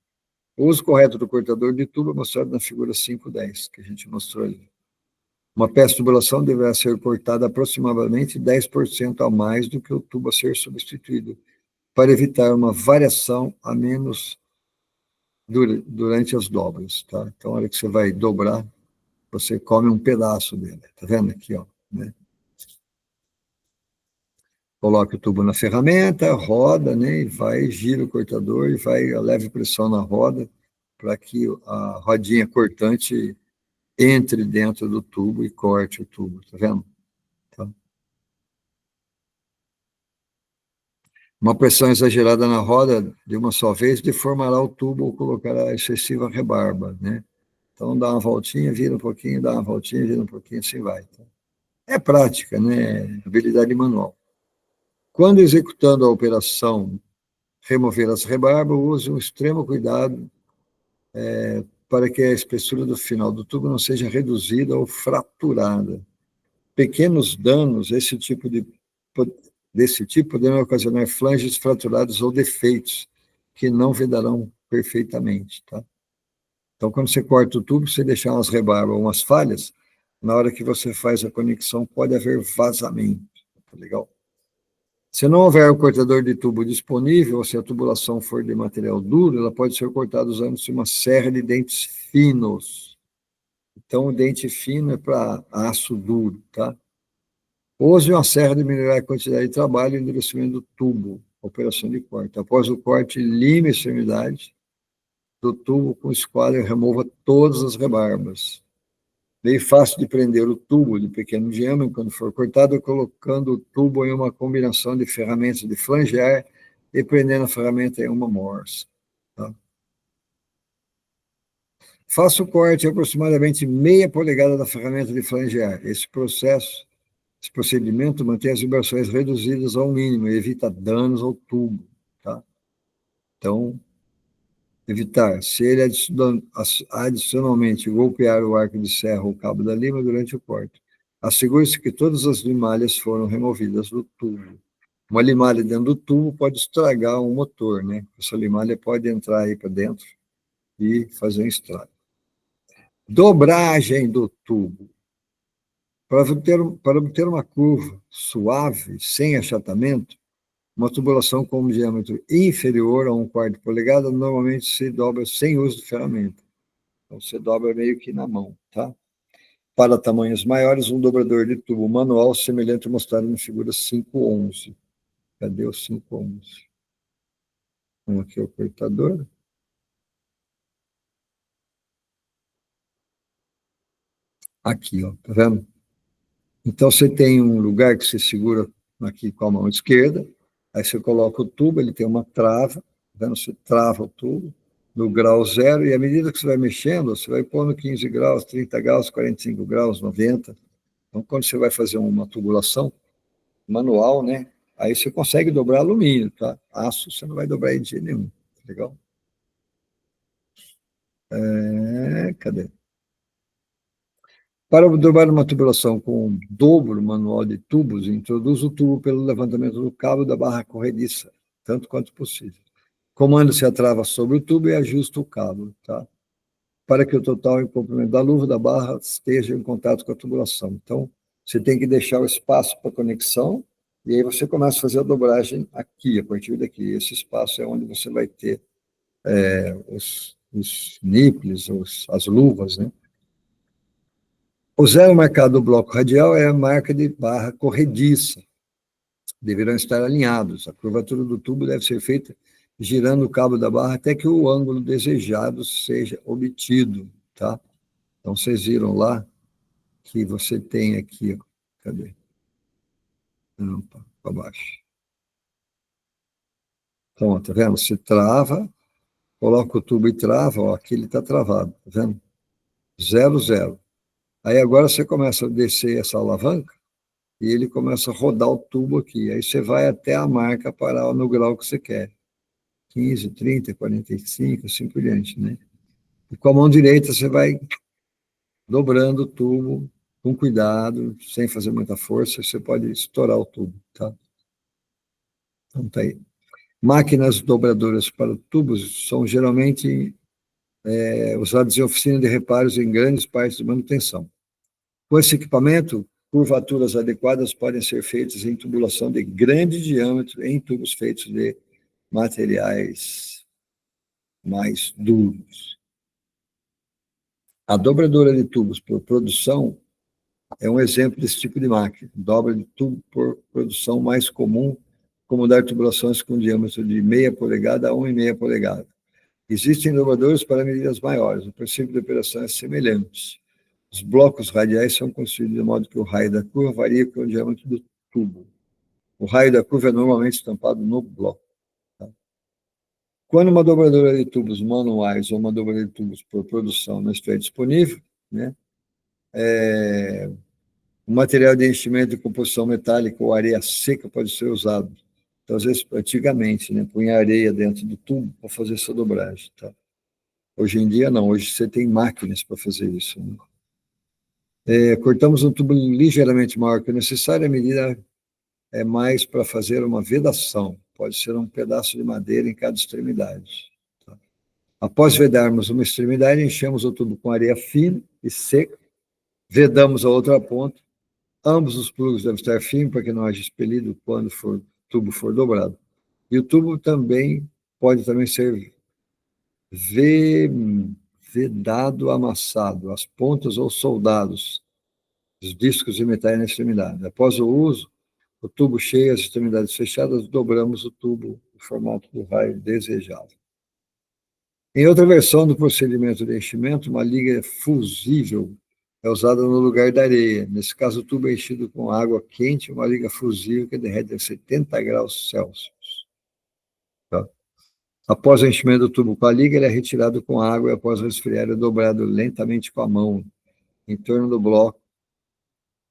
O uso correto do cortador de tubo é mostrado na figura 5.10, que a gente mostrou ali. Uma peça de tubulação deverá ser cortada aproximadamente 10% a mais do que o tubo a ser substituído, para evitar uma variação a menos durante as dobras, tá? Então, a hora que você vai dobrar, você come um pedaço dele, tá vendo aqui, ó, né? Coloca o tubo na ferramenta, roda, né, e vai, gira o cortador e vai a leve pressão na roda para que a rodinha cortante entre dentro do tubo e corte o tubo, tá vendo? Tá? Uma pressão exagerada na roda de uma só vez deformará o tubo ou colocará excessiva rebarba, né? Então, dá uma voltinha, vira um pouquinho, dá uma voltinha, vira um pouquinho, assim vai. É prática, né? Habilidade manual. Quando executando a operação remover as rebarbas, use um extremo cuidado para que a espessura do final do tubo não seja reduzida ou fraturada. Pequenos danos desse tipo poderão ocasionar flanges fraturados ou defeitos que não vedarão perfeitamente, tá? Então, quando você corta o tubo, você deixar umas rebarbas, umas falhas, na hora que você faz a conexão, pode haver vazamento. Tá legal? Se não houver o cortador de tubo disponível, ou se a tubulação for de material duro, ela pode ser cortada usando-se uma serra de dentes finos. Então, o dente fino é para aço duro, tá? Use uma serra de melhorar a quantidade de trabalho e endurecimento do tubo, operação de corte. Após o corte, lime a extremidade do tubo com esquadro e remova todas as rebarbas. Meio fácil de prender o tubo de pequeno diâmetro quando for cortado, colocando o tubo em uma combinação de ferramentas de flangear e prendendo a ferramenta em uma morsa. Tá? Faça o corte aproximadamente meia polegada da ferramenta de flangear. Esse procedimento mantém as vibrações reduzidas ao mínimo e evita danos ao tubo. Tá? Então, evitar. Se ele adicionalmente golpear o arco de serra ou cabo da lima durante o corte, assegure-se que todas as limalhas foram removidas do tubo. Uma limalha dentro do tubo pode estragar um motor, né? Essa limalha pode entrar aí para dentro e fazer um estrago. Dobragem do tubo. Para obter uma curva suave, sem achatamento, uma tubulação com um diâmetro inferior a 1/4 polegada normalmente se dobra sem uso de ferramenta. Então, você dobra meio que na mão, tá? Para tamanhos maiores, um dobrador de tubo manual semelhante ao mostrado na figura 511. Cadê o 511? Então, aqui é o cortador. Aqui, ó, tá vendo? Então, você tem um lugar que você segura aqui com a mão esquerda, aí você coloca o tubo, ele tem uma trava, tá vendo? Você trava o tubo no grau zero, e à medida que você vai mexendo, você vai pondo 15 graus, 30 graus, 45 graus, 90. Então, quando você vai fazer uma tubulação manual, né? Aí você consegue dobrar alumínio, tá? Aço você não vai dobrar de jeito nenhum. Legal? Cadê? Para dobrar uma tubulação com um dobro manual de tubos, introduz o tubo pelo levantamento do cabo da barra corrediça, tanto quanto possível. Comanda-se a trava sobre o tubo e ajusta o cabo, tá? Para que o total e o comprimento da luva da barra esteja em contato com a tubulação. Então, você tem que deixar o espaço para conexão, e aí você começa a fazer a dobragem aqui, a partir daqui. Esse espaço é onde você vai ter os nipples, as luvas, né? O zero marcado do bloco radial é a marca de barra corrediça. Deverão estar alinhados. A curvatura do tubo deve ser feita girando o cabo da barra até que o ângulo desejado seja obtido, tá? Então, vocês viram lá que você tem aqui, ó, cadê? Não, para baixo. Então, tá vendo? Você trava, coloca o tubo e trava, ó, aqui ele está travado, tá vendo? 0, 0. Aí agora você começa a descer essa alavanca e ele começa a rodar o tubo aqui. Aí você vai até a marca parar no grau que você quer. 15, 30, 45, assim por diante, né? E com a mão direita você vai dobrando o tubo com cuidado, sem fazer muita força, você pode estourar o tubo, tá? Então tá aí. Máquinas dobradoras para tubos são geralmente usadas em oficina de reparos em grandes partes de manutenção. Com esse equipamento, curvaturas adequadas podem ser feitas em tubulação de grande diâmetro em tubos feitos de materiais mais duros. A dobradora de tubos por produção é um exemplo desse tipo de máquina. Dobra de tubo por produção mais comum, como dar tubulações com diâmetro de meia polegada a 1,5 polegada. Existem dobradores para medidas maiores. O princípio de operação é semelhante. Os blocos radiais são construídos de modo que o raio da curva varia com o diâmetro do tubo. O raio da curva é normalmente estampado no bloco. Tá? Quando uma dobradora de tubos manuais ou uma dobradora de tubos por produção não estiver disponível, né, o material de enchimento de composição metálica ou areia seca pode ser usado. Então, às vezes, antigamente, né, punha areia dentro do tubo para fazer essa dobragem. Tá? Hoje em dia, não. Hoje você tem máquinas para fazer isso. Né? Cortamos um tubo ligeiramente maior que o necessário, a medida é mais para fazer uma vedação. Pode ser um pedaço de madeira em cada extremidade. Tá? Após vedarmos uma extremidade, enchemos o tubo com areia fina e seca, vedamos a outra ponta. Ambos os plugos devem estar firmes para que não haja expelido quando o tubo for dobrado. E o tubo também pode também ser vedado, amassado, as pontas ou soldados, os discos de metais na extremidade. Após o uso, o tubo cheio, as extremidades fechadas, dobramos o tubo no formato do raio desejado. Em outra versão do procedimento de enchimento, uma liga fusível é usada no lugar da areia. Nesse caso, o tubo é enchido com água quente, uma liga fusível que derrete a 70 graus Celsius. Tá? Após o enchimento do tubo com a liga, ele é retirado com água e, após resfriar, é dobrado lentamente com a mão, em torno do bloco,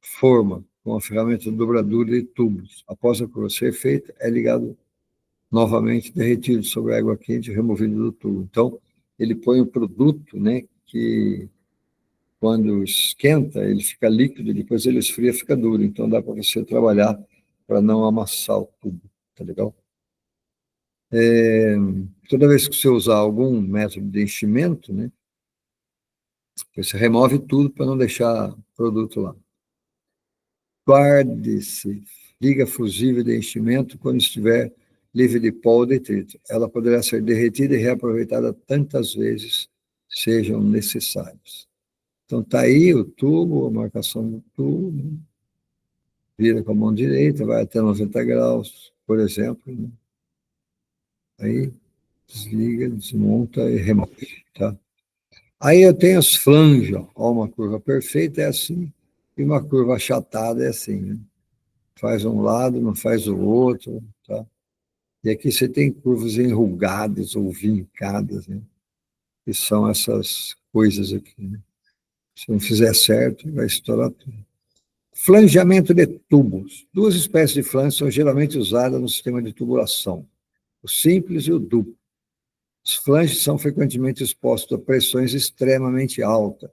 forma, com a ferramenta de dobradura de tubos. Após a curva ser feita, é ligado novamente, derretido sobre a água quente e removido do tubo. Então, ele põe o produto, né, que quando esquenta, ele fica líquido, depois ele esfria, fica duro. Então, dá para você trabalhar para não amassar o tubo, tá legal? Toda vez que você usar algum método de enchimento, né, você remove tudo para não deixar produto lá. Guarde-se, liga fusível de enchimento quando estiver livre de pó ou detrito. Ela poderá ser derretida e reaproveitada tantas vezes sejam necessários. Então, está aí o tubo, a marcação do tubo, vira com a mão direita, vai até 90 graus, por exemplo. Né? Aí, desliga, desmonta e remove. Tá? Aí eu tenho as flanges, ó, uma curva perfeita é assim, e uma curva achatada é assim, né? Faz um lado, não faz o outro, tá? E aqui você tem curvas enrugadas ou vincadas, né? Que são essas coisas aqui, né? Se não fizer certo, vai estourar tudo. Flangeamento de tubos. Duas espécies de flanges são geralmente usadas no sistema de tubulação, o simples e o duplo. Os flanges são frequentemente expostos a pressões extremamente altas.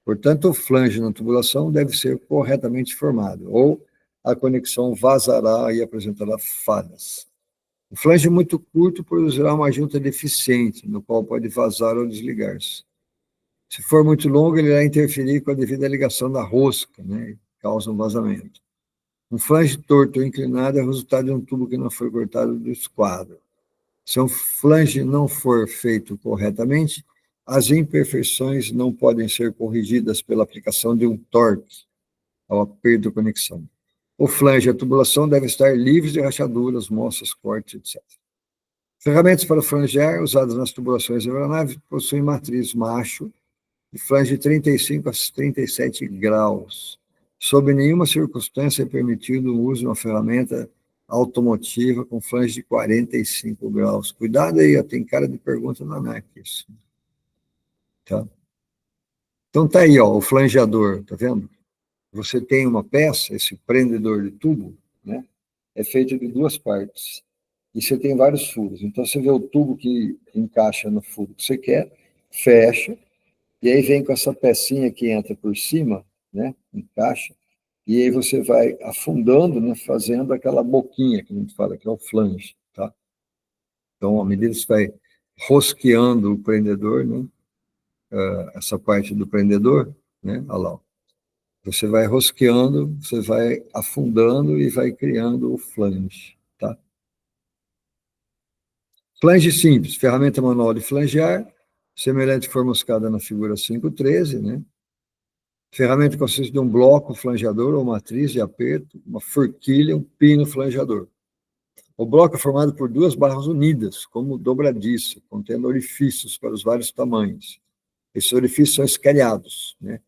Portanto, o flange na tubulação deve ser corretamente formado, ou a conexão vazará e apresentará falhas. O flange muito curto produzirá uma junta deficiente, no qual pode vazar ou desligar-se. Se for muito longo, ele irá interferir com a devida ligação da rosca, né, e causa um vazamento. Um flange torto ou inclinado é o resultado de um tubo que não foi cortado do esquadro. Se um flange não for feito corretamente, as imperfeições não podem ser corrigidas pela aplicação de um torque ao aperto da conexão. O flange e a tubulação devem estar livres de rachaduras, moças, cortes, etc. Ferramentas para flangear usadas nas tubulações da aeronave possuem matriz macho de flange de 35 a 37 graus. Sob nenhuma circunstância é permitido o uso de uma ferramenta automotiva com flange de 45 graus. Cuidado aí, ó, tem cara de pergunta na NAC isso. Tá? Então tá aí, ó, o flangeador, tá vendo? Você tem uma peça, esse prendedor de tubo, né? É feito de duas partes. E você tem vários furos. Então você vê o tubo que encaixa no furo que você quer, fecha, e aí vem com essa pecinha que entra por cima, né? Encaixa, e aí você vai afundando, né? Fazendo aquela boquinha que a gente fala, que é o flange, tá? Então, à medida que você vai rosqueando o prendedor, né? Essa parte do prendedor, né? Olha lá, você vai rosqueando, você vai afundando e vai criando o flange, tá? Flange simples, ferramenta manual de flangear, semelhante à forma moscada na figura 5.13, né? Ferramenta consiste de um bloco flangeador ou matriz de aperto, uma forquilha, um pino flangeador. O bloco é formado por duas barras unidas, como dobradiça, contendo orifícios para os vários tamanhos. Esses orifícios são escariados, né?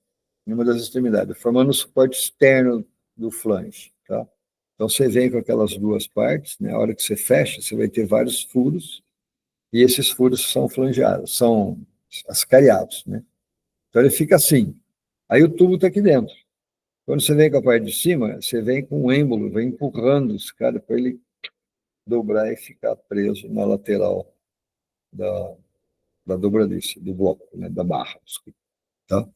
Em uma das extremidades, formando o suporte externo do flange, tá? Então, você vem com aquelas duas partes, né? A hora que você fecha, você vai ter vários furos, e esses furos são flangeados, são ascariados, né? Então ele fica assim. Aí o tubo está aqui dentro. Quando você vem com a parte de cima, você vem com um êmbolo, vem empurrando esse cara para ele dobrar e ficar preso na lateral da, da dobradiça, do bloco, né, da barra. Tá?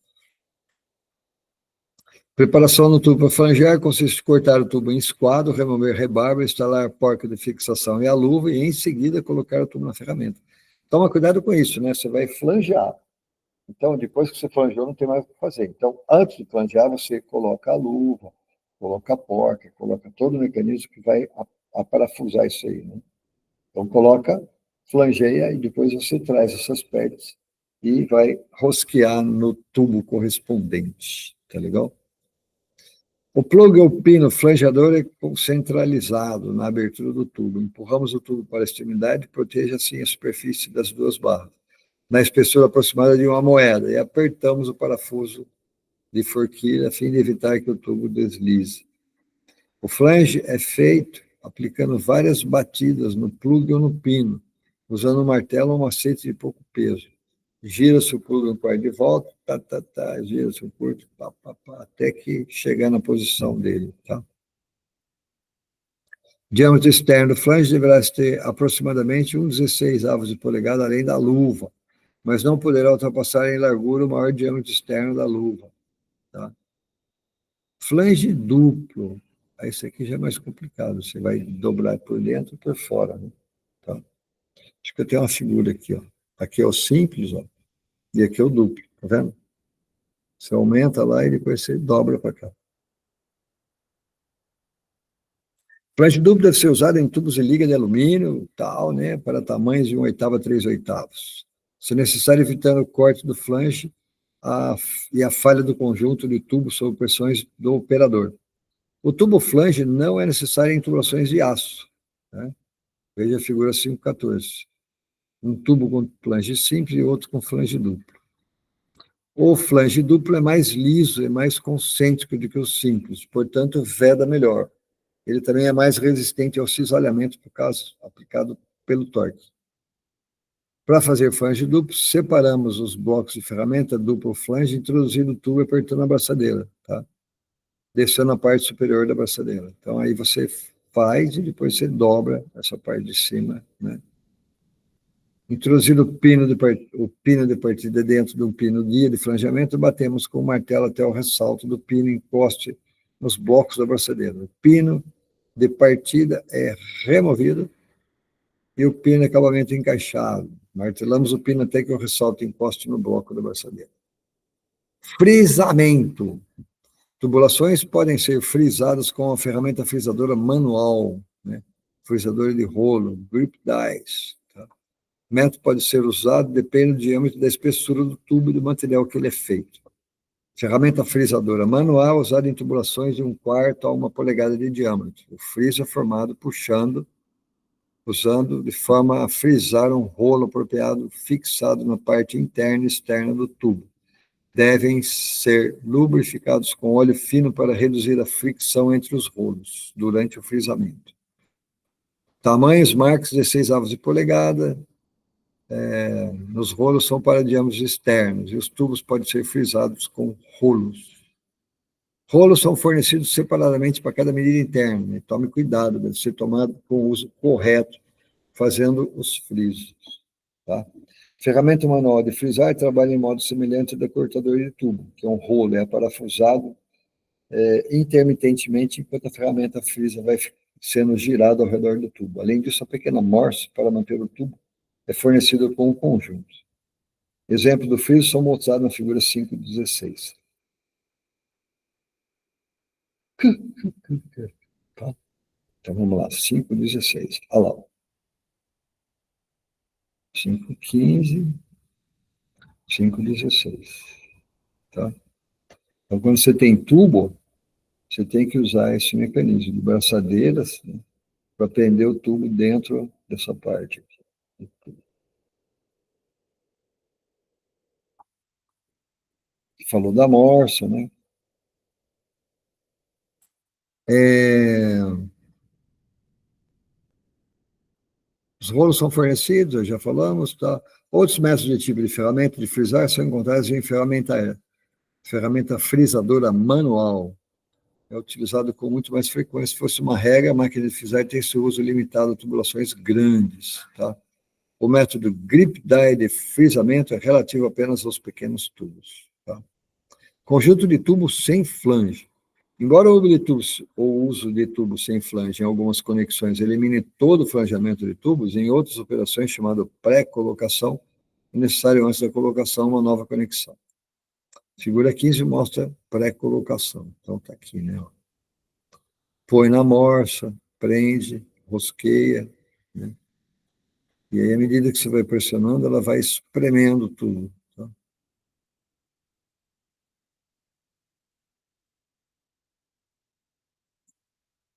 Preparação no tubo para flangear consiste em cortar o tubo em esquadro, remover rebarba, instalar a porca de fixação e a luva e, em seguida, colocar o tubo na ferramenta. Toma cuidado com isso, né? Você vai flangear. Então, depois que você flangeou, não tem mais o que fazer. Então, antes de flangear, você coloca a luva, coloca a porca, coloca todo o mecanismo que vai aparafusar isso aí, né? Então, coloca, flangeia e depois você traz essas peças e vai rosquear no tubo correspondente. Tá legal? O plug ou pino flangeador é centralizado na abertura do tubo. Empurramos o tubo para a extremidade e protege assim a superfície das duas barras, na espessura aproximada de uma moeda, e apertamos o parafuso de forquilha a fim de evitar que o tubo deslize. O flange é feito aplicando várias batidas no plug ou no pino, usando um martelo ou um macete de pouco peso. Gira-se o plug um par de volta, gira-se o curto, até que chegar na posição dele. Tá? Diâmetro externo do flange deverá ter aproximadamente 1,16 avos de polegada, além da luva, mas não poderá ultrapassar em largura o maior diâmetro externo da luva. Tá? Flange duplo. Esse aqui já é mais complicado. Você vai dobrar por dentro e por fora. Né? Tá? Acho que eu tenho uma figura aqui. Ó. Aqui é o simples, ó, e aqui é o duplo. Tá vendo? Você aumenta lá e depois você dobra para cá. Flange duplo deve ser usado em tubos de liga de alumínio, tal, né, para tamanhos de 1/8 a 3/8. Se necessário, evitando o corte do flange e a falha do conjunto de tubos sob pressões do operador. O tubo flange não é necessário em tubulações de aço. Né? Veja a figura 514. Um tubo com flange simples e outro com flange duplo. O flange duplo é mais liso e mais concêntrico do que o simples, portanto, veda melhor. Ele também é mais resistente ao cisalhamento, por causa aplicado pelo torque. Para fazer flange duplo, separamos os blocos de ferramenta duplo flange, introduzindo o tubo e apertando a braçadeira, tá? Descendo a parte superior da braçadeira. Então, aí você faz e depois você dobra essa parte de cima, né? Introduzido o pino de partida dentro do pino guia de flangeamento, batemos com o martelo até o ressalto do pino encoste nos blocos da braçadeira. O pino de partida é removido e o pino é acabamento encaixado. Martelamos o pino até que o ressalto encoste no bloco da braçadeira. Frisamento. Tubulações podem ser frisadas com a ferramenta frisadora manual, né? Frisadora de rolo, grip dies. Tá? O método pode ser usado depende do diâmetro da espessura do tubo e do material que ele é feito. Ferramenta frisadora manual usada em tubulações de 1/4 a 1 polegada de diâmetro. O friso é formado usando de forma a frisar um rolo apropriado fixado na parte interna e externa do tubo. Devem ser lubrificados com óleo fino para reduzir a fricção entre os rolos durante o frisamento. Tamanhos marcos 16 avos de polegada. Nos rolos são para diâmetros externos e os tubos podem ser frisados com rolos. Rolos são fornecidos separadamente para cada medida interna. Tome cuidado, deve ser tomado com o uso correto, fazendo os frisos. Tá? Ferramenta manual de frisar trabalha em modo semelhante ao da cortador de tubo, que é um rolo, é parafusado intermitentemente enquanto a ferramenta frisa vai sendo girada ao redor do tubo. Além disso, a pequena morse para manter o tubo é fornecida com um conjunto. Exemplos do friso são mostrados na figura 516. Tá? Então vamos lá, 516. Olha lá. 515, 516. Tá? Então, quando você tem tubo, você tem que usar esse mecanismo de braçadeiras, né, para prender o tubo dentro dessa parte aqui. Falou da morsa, né? Os rolos são fornecidos, já falamos, tá? Outros métodos de tipo de ferramenta de frisar são encontrados em ferramenta frisadora manual. É utilizado com muito mais frequência. Se fosse uma regra, a máquina de frisar tem seu uso limitado a tubulações grandes, tá? O método grip die de frisamento é relativo apenas aos pequenos tubos, tá? Conjunto de tubos sem flange. Embora o uso de tubos sem flange em algumas conexões elimine todo o flangeamento de tubos, em outras operações, chamado pré-colocação, é necessário, antes da colocação, uma nova conexão. Figura 15 mostra pré-colocação. Então, está aqui, né? Põe na morsa, prende, rosqueia, né? E aí, à medida que você vai pressionando, ela vai espremendo tudo. Tá?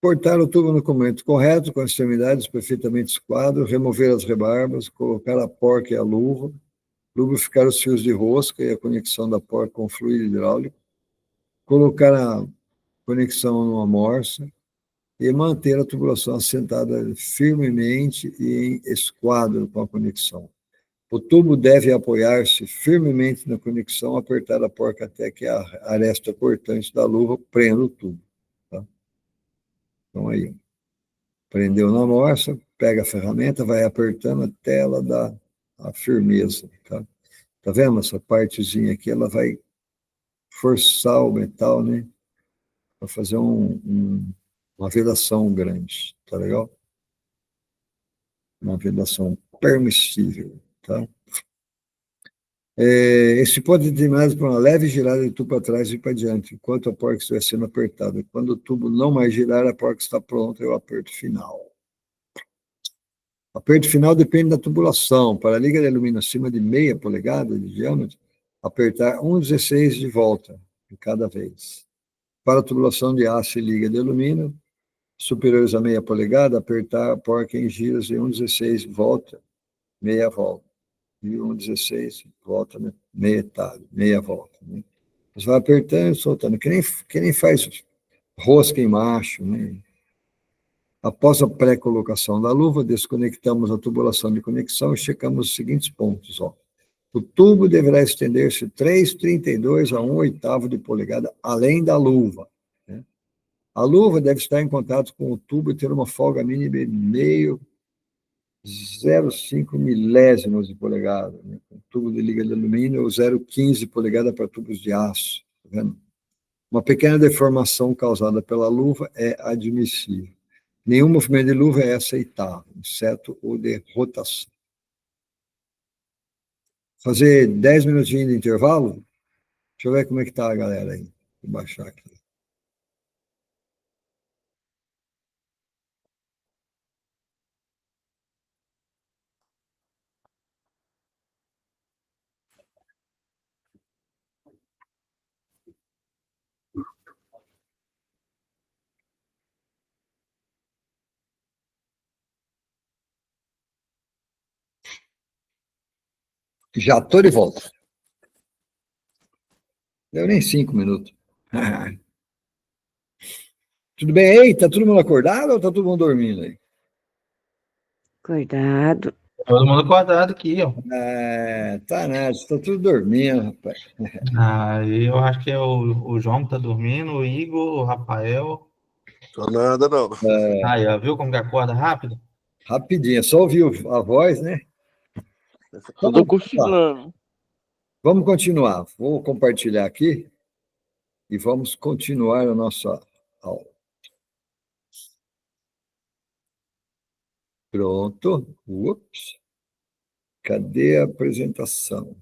Cortar o tubo no momento correto, com as extremidades perfeitamente esquadro, remover as rebarbas, colocar a porca e a luva, lubrificar os fios de rosca e a conexão da porca com fluido hidráulico, colocar a conexão numa morsa e manter a tubulação assentada firmemente e em esquadro com a conexão. O tubo deve apoiar-se firmemente na conexão, apertar a porca até que a aresta cortante da luva prenda o tubo. Tá? Então, aí, prendeu na morsa, pega a ferramenta, vai apertando até ela dar a firmeza. Tá vendo? Essa partezinha aqui, ela vai forçar o metal, né? Para fazer uma vedação grande. Tá legal? Uma vedação permissível. Tá? Esse pode ser determinado por uma leve girada de tubo para trás e para diante, enquanto a porca estiver sendo apertada. Quando o tubo não mais girar, a porca está pronta e o aperto final. O aperto final depende da tubulação. Para a liga de alumínio acima de meia polegada de diâmetro, apertar 1,16 de volta de cada vez. Para a tubulação de aço e liga de alumínio, superiores a meia polegada, apertar a porca em giros de 1,16 volta, meia volta. E 1,16 volta, né? meia volta. Né? Você vai apertando e soltando, que nem faz rosca em macho. Né? Após a pré-colocação da luva, desconectamos a tubulação de conexão e checamos os seguintes pontos. Ó. O tubo deverá estender-se 3,32 a 1/8 de polegada além da luva. Né? A luva deve estar em contato com o tubo e ter uma folga mínima de 0,5 milésimos de polegada. Né? Com tubo de liga de alumínio, ou 0,15 polegada para tubos de aço. Tá vendo? Uma pequena deformação causada pela luva é admissível. Nenhum movimento de luva é aceitável, exceto o de rotação. Fazer 10 minutinhos de intervalo? Deixa eu ver como é que tá a galera aí. Vou baixar aqui. Já estou de volta. Deu nem 5 minutos. Tudo bem aí? Tá todo mundo acordado ou tá todo mundo dormindo aí? Acordado. Todo mundo acordado aqui, ó. Tá nada, tá tudo dormindo, rapaz. Aí eu acho que é o João que tá dormindo, o Igor, o Rafael. Tô nada, não. Aí, ó, viu como que acorda rápido? Rapidinho, só ouviu a voz, né? Eu tô cochilando. Vamos continuar. Vou compartilhar aqui e vamos continuar a nossa aula. Pronto. Ups. Cadê a apresentação?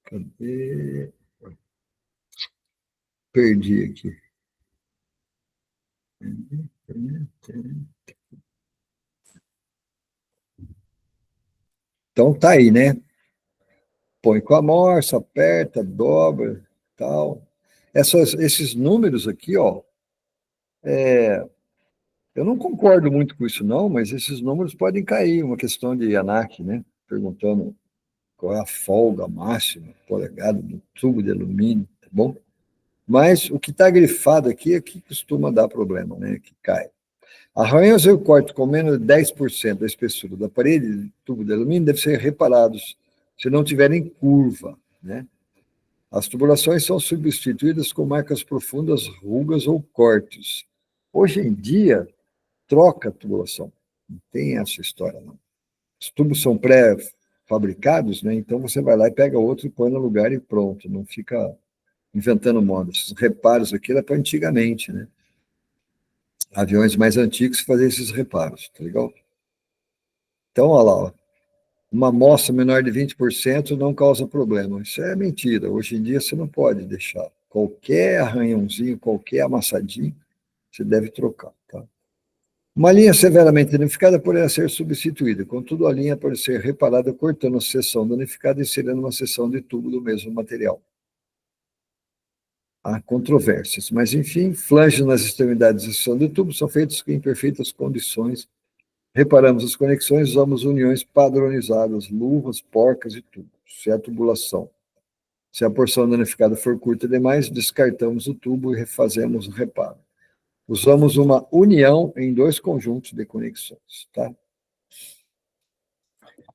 Cadê? Perdi aqui. Então tá aí, né? Põe com a morsa, aperta, dobra, tal. Esses números aqui, ó, eu não concordo muito com isso não, mas esses números podem cair, uma questão de ANAC, né? Perguntando qual é a folga máxima, polegada do tubo de alumínio, tá bom? Mas o que está grifado aqui é que costuma dar problema, né? Que cai. Arranhões ou cortes com menos de 10% da espessura da parede de tubo de alumínio devem ser reparados se não tiverem curva, né? As tubulações são substituídas com marcas profundas, rugas ou cortes. Hoje em dia, troca a tubulação. Não tem essa história, não. Os tubos são pré-fabricados, né? Então você vai lá e pega outro e põe no lugar e pronto. Não fica inventando moda. Esses reparos aqui era para antigamente, né? Aviões mais antigos faziam esses reparos, tá legal? Então, olha lá, ó. Uma amostra menor de 20% não causa problema. Isso é mentira. Hoje em dia você não pode deixar. Qualquer arranhãozinho, qualquer amassadinho, você deve trocar, tá? Uma linha severamente danificada poderá ser substituída. Contudo, a linha pode ser reparada cortando a seção danificada e inserindo uma seção de tubo do mesmo material. Há controvérsias, mas, enfim, flanges nas extremidades de seção de tubo são feitos em perfeitas condições. Reparamos as conexões, usamos uniões padronizadas, luvas, porcas e tubos. Se a tubulação, se a porção danificada for curta demais, descartamos o tubo e refazemos o reparo. Usamos uma união em 2 conjuntos de conexões, tá?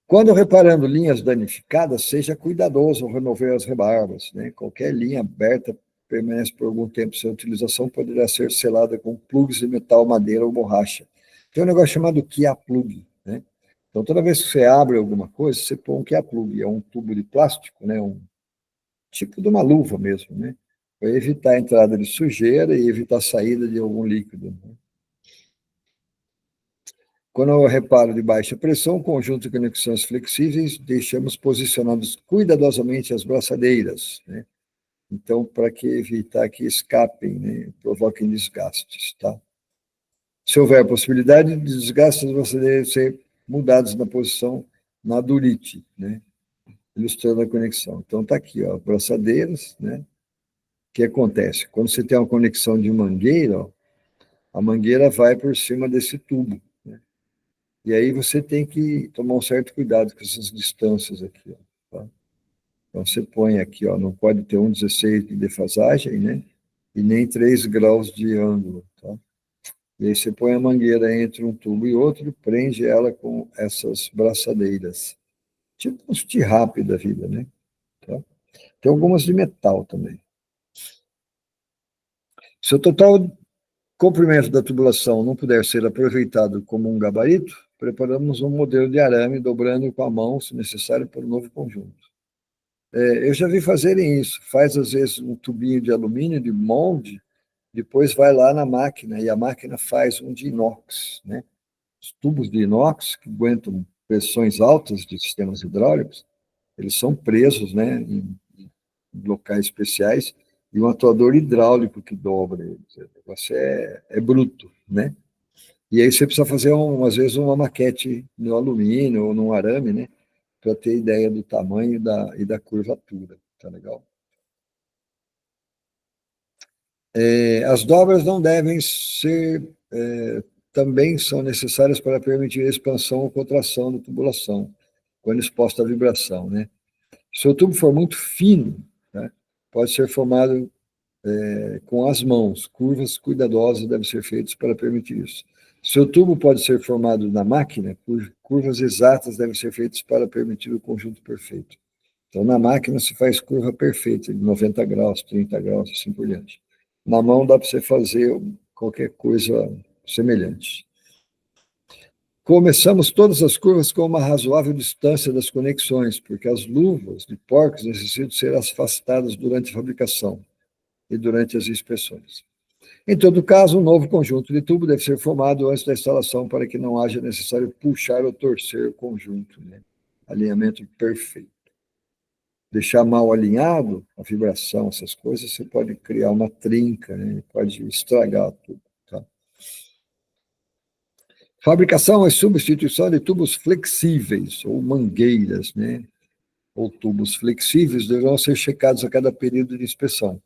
Quando reparando linhas danificadas, seja cuidadoso ao remover as rebarbas, né? Qualquer linha aberta permanece por algum tempo sem utilização, poderá ser selada com plugs de metal, madeira ou borracha. Tem um negócio chamado Kia plug, né? Então, toda vez que você abre alguma coisa, você põe um Kia plug, é um tubo de plástico, né? Um tipo de uma luva mesmo, né? Para evitar a entrada de sujeira e evitar a saída de algum líquido, né? Quando eu reparo de baixa pressão, conjunto de conexões flexíveis, deixamos posicionados cuidadosamente as braçadeiras, né? Então, para que evitar que escapem, né? Provoquem desgastes, tá? Se houver possibilidade de desgaste, as braçadeiras devem ser mudadas na posição na durite, né? Ilustrando a conexão. Então, está aqui, ó, braçadeiras, né? O que acontece? Quando você tem uma conexão de mangueira, ó, a mangueira vai por cima desse tubo, né? E aí você tem que tomar um certo cuidado com essas distâncias aqui, ó, tá? Então, você põe aqui, ó, não pode ter 1,16 de defasagem, né? E nem 3 graus de ângulo, tá? E aí você põe a mangueira entre um tubo e outro e prende ela com essas braçadeiras. Tipo uns T-rap da vida, né? Tá? Tem algumas de metal também. Se o total comprimento da tubulação não puder ser aproveitado como um gabarito, preparamos um modelo de arame, dobrando com a mão, se necessário, para um novo conjunto. Eu já vi fazerem isso. Faz, às vezes, um tubinho de alumínio, de molde, depois vai lá na máquina, e a máquina faz um de inox, né? Os tubos de inox, que aguentam pressões altas de sistemas hidráulicos, eles são presos, né, em locais especiais, e um atuador hidráulico que dobra eles. O negócio é bruto, né? E aí você precisa fazer, às vezes, uma maquete no alumínio ou no arame, né, para ter ideia do tamanho e da curvatura. Tá legal? As dobras não devem ser, também são necessárias para permitir a expansão ou contração da tubulação, quando exposta à vibração, né? Se o tubo for muito fino, né, pode ser formado com as mãos. Curvas cuidadosas devem ser feitas para permitir isso. Se o tubo pode ser formado na máquina, curvas exatas devem ser feitas para permitir o conjunto perfeito. Então, na máquina se faz curva perfeita, de 90 graus, 30 graus, assim por diante. Na mão dá para você fazer qualquer coisa semelhante. Começamos todas as curvas com uma razoável distância das conexões, porque as luvas de porcos necessitam ser afastadas durante a fabricação e durante as inspeções. Em todo caso, um novo conjunto de tubo deve ser formado antes da instalação para que não haja necessário puxar ou torcer o conjunto, né? Alinhamento perfeito. Deixar mal alinhado, a vibração, essas coisas, você pode criar uma trinca, né? Pode estragar tudo. Tá? Fabricação e substituição de tubos flexíveis, ou mangueiras, né? Ou tubos flexíveis deverão ser checados a cada período de inspeção.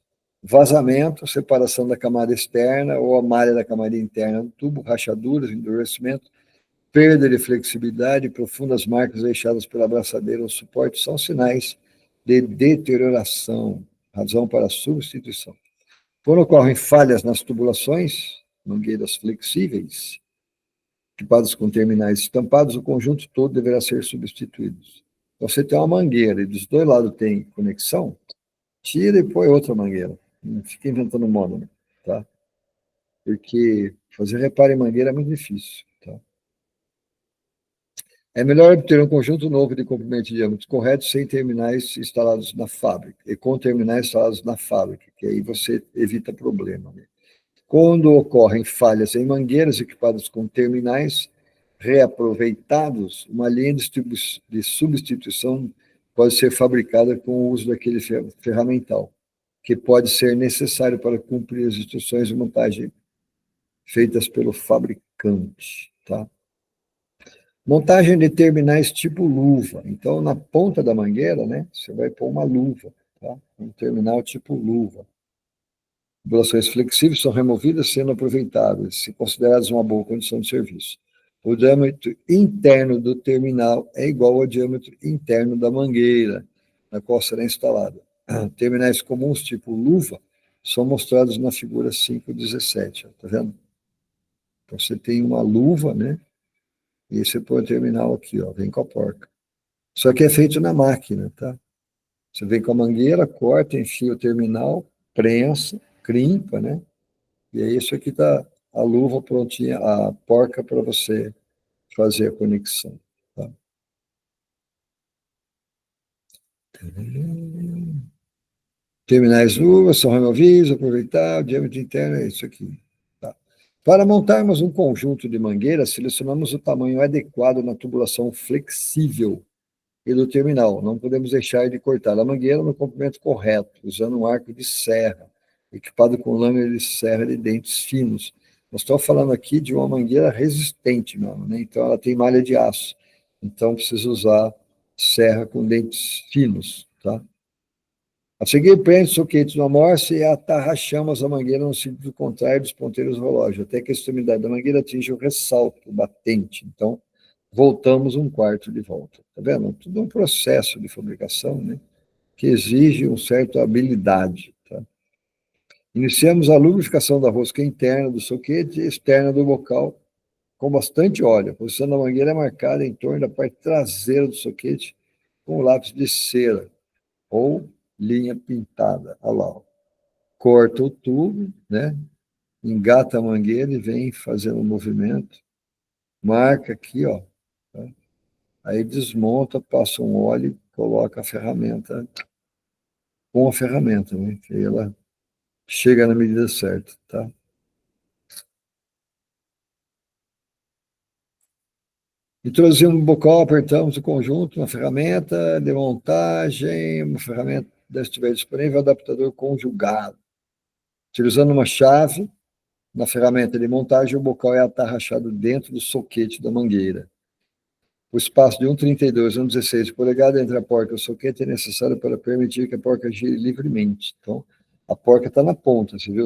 Vazamento, separação da camada externa ou a malha da camada interna do tubo, rachaduras, endurecimento, perda de flexibilidade, profundas marcas deixadas pela abraçadeira ou suporte são sinais de deterioração, razão para a substituição. Quando ocorrem falhas nas tubulações, mangueiras flexíveis, equipados com terminais estampados, o conjunto todo deverá ser substituído. Então, você tem uma mangueira e dos dois lados tem conexão, tira e põe outra mangueira. Não fica inventando moda, né? Tá? Porque fazer reparo em mangueira é muito difícil. Tá? É melhor obter um conjunto novo de comprimento e diâmetro correto sem terminais instalados na fábrica, e com terminais instalados na fábrica, que aí você evita problema. Né? Quando ocorrem falhas em mangueiras equipadas com terminais reaproveitados, uma linha de substituição pode ser fabricada com o uso daquele ferramental, que pode ser necessário para cumprir as instruções de montagem feitas pelo fabricante. Tá? Montagem de terminais tipo luva. Então, na ponta da mangueira, né, você vai pôr uma luva, tá? Um terminal tipo luva. Tubulações flexíveis são removidas sendo aproveitáveis, se consideradas uma boa condição de serviço. O diâmetro interno do terminal é igual ao diâmetro interno da mangueira, na qual será instalada. Terminais comuns, tipo luva, são mostrados na figura 5.17. Tá vendo? Então, você tem uma luva, né? E você põe o terminal aqui, ó, vem com a porca. Isso aqui é feito na máquina, tá? Você vem com a mangueira, corta, enfia o terminal, prensa, crimpa, né? E aí isso aqui tá a luva prontinha, a porca para você fazer a conexão. Tá? Terminais luvas são removíveis, aproveitar, o diâmetro interno é isso aqui. Tá? Para montarmos um conjunto de mangueiras, selecionamos o tamanho adequado na tubulação flexível e do terminal. Não podemos deixar de cortar a mangueira no comprimento correto, usando um arco de serra, equipado com lâmina de serra de dentes finos. Nós estamos falando aqui de uma mangueira resistente mesmo, né? Então ela tem malha de aço. Então precisa usar serra com dentes finos, tá? A seguir, prende o soquete no amorce e atarrachamos a mangueira no sentido contrário dos ponteiros do relógio, até que a extremidade da mangueira atinja o ressalto, o batente. Então, voltamos um quarto de volta. Tá vendo? Tudo um processo de fabricação, né? Que exige uma certa habilidade. Tá? Iniciamos a lubrificação da rosca interna do soquete e externa do bocal com bastante óleo. A posição da mangueira é marcada em torno da parte traseira do soquete com lápis de cera ou linha pintada. Olha lá. Ó. Corta o tubo, né? Engata a mangueira e vem fazendo um movimento. Marca aqui, ó. Tá? Aí desmonta, passa um óleo e coloca a ferramenta com a ferramenta, né? Que aí ela chega na medida certa, tá? Introduzimos um bocal, apertamos o conjunto, uma ferramenta de montagem, uma ferramenta deve estiver disponível, adaptador conjugado. Utilizando uma chave, na ferramenta de montagem, o bocal é atarrachado dentro do soquete da mangueira. O espaço de 1,32 e 1,16 de polegada entre a porca e o soquete é necessário para permitir que a porca gire livremente. Então, a porca está na ponta, você viu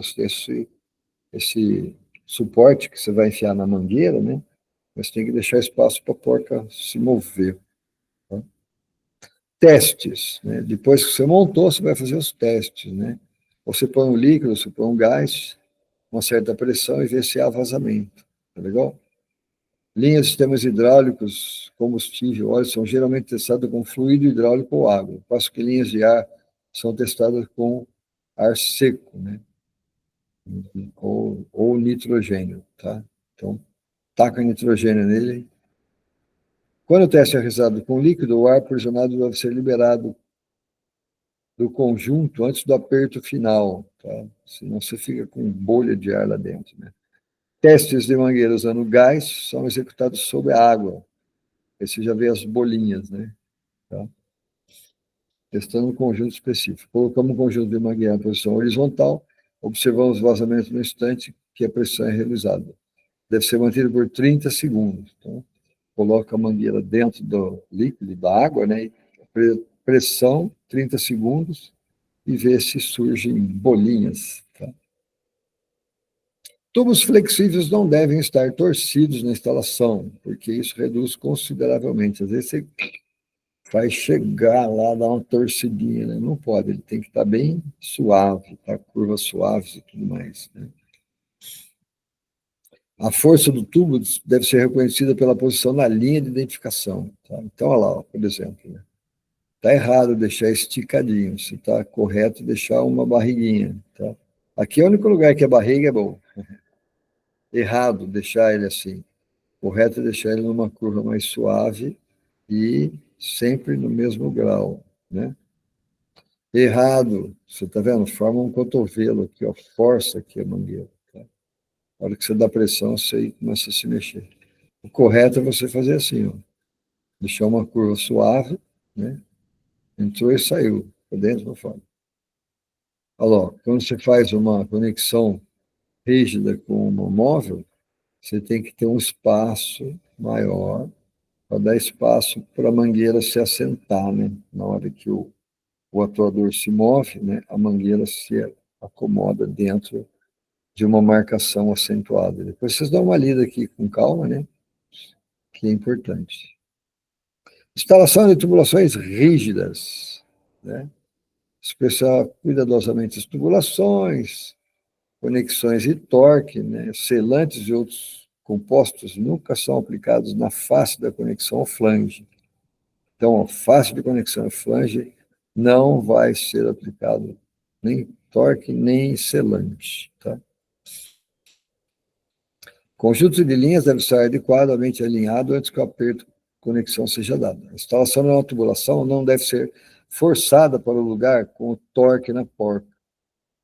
esse suporte que você vai enfiar na mangueira, né? Mas tem que deixar espaço para a porca se mover. Tá? Testes, né? Depois que você montou, você vai fazer os testes, né? Ou você põe um líquido, você põe um gás, uma certa pressão e vê se há vazamento. Tá legal? Linhas de sistemas hidráulicos, combustível, óleo, são geralmente testadas com fluido hidráulico ou água, ao passo que linhas de ar são testadas com ar seco, né? Ou nitrogênio, tá? Então, taca nitrogênio nele. Quando o teste é realizado com líquido, o ar aprisionado deve ser liberado do conjunto antes do aperto final, tá? Senão você fica com bolha de ar lá dentro, né? Testes de mangueira usando gás são executados sob a água. Aí você já vê as bolinhas, né? Tá? Testando um conjunto específico. Colocamos um conjunto de mangueira em posição horizontal, observamos os vazamentos no instante que a pressão é realizada. Deve ser mantido por 30 segundos. Então, coloca a mangueira dentro do líquido, da água, né? Pressão, 30 segundos, e vê se surgem bolinhas. Tá? Tubos flexíveis não devem estar torcidos na instalação, porque isso reduz consideravelmente. Às vezes você vai chegar lá, dar uma torcidinha, né? Não pode, ele tem que estar bem suave, tá? Curvas suaves e tudo mais. Né? A força do tubo deve ser reconhecida pela posição na linha de identificação. Tá? Então, olha lá, ó, por exemplo, né? Está errado deixar esticadinho, se está correto deixar uma barriguinha. Tá? Aqui é o único lugar que a barriga é bom. Errado deixar ele assim. Correto é deixar ele numa curva mais suave e sempre no mesmo grau, né? Errado, você está vendo? Forma um cotovelo aqui, ó, força aqui a mangueira. Tá? Na hora que você dá pressão, você aí começa a se mexer. O correto é você fazer assim, ó, deixar uma curva suave, né? Entrou e saiu, para dentro para fora. Olha lá, quando você faz uma conexão rígida com uma móvel, você tem que ter um espaço maior para dar espaço para a mangueira se assentar, né? Na hora que o atuador se move, né? A mangueira se acomoda dentro de uma marcação acentuada. Depois vocês dão uma lida aqui com calma, né? Que é importante. Instalação de tubulações rígidas, né? Expressar cuidadosamente as tubulações, conexões e torque, né? Selantes e outros compostos nunca são aplicados na face da conexão ao flange. Então, a face de conexão ao flange não vai ser aplicado nem torque, nem selante. Tá? Conjunto de linhas deve estar adequadamente alinhado antes que o aperto de conexão seja dado. A instalação de uma tubulação não deve ser forçada para o lugar com o torque na porta.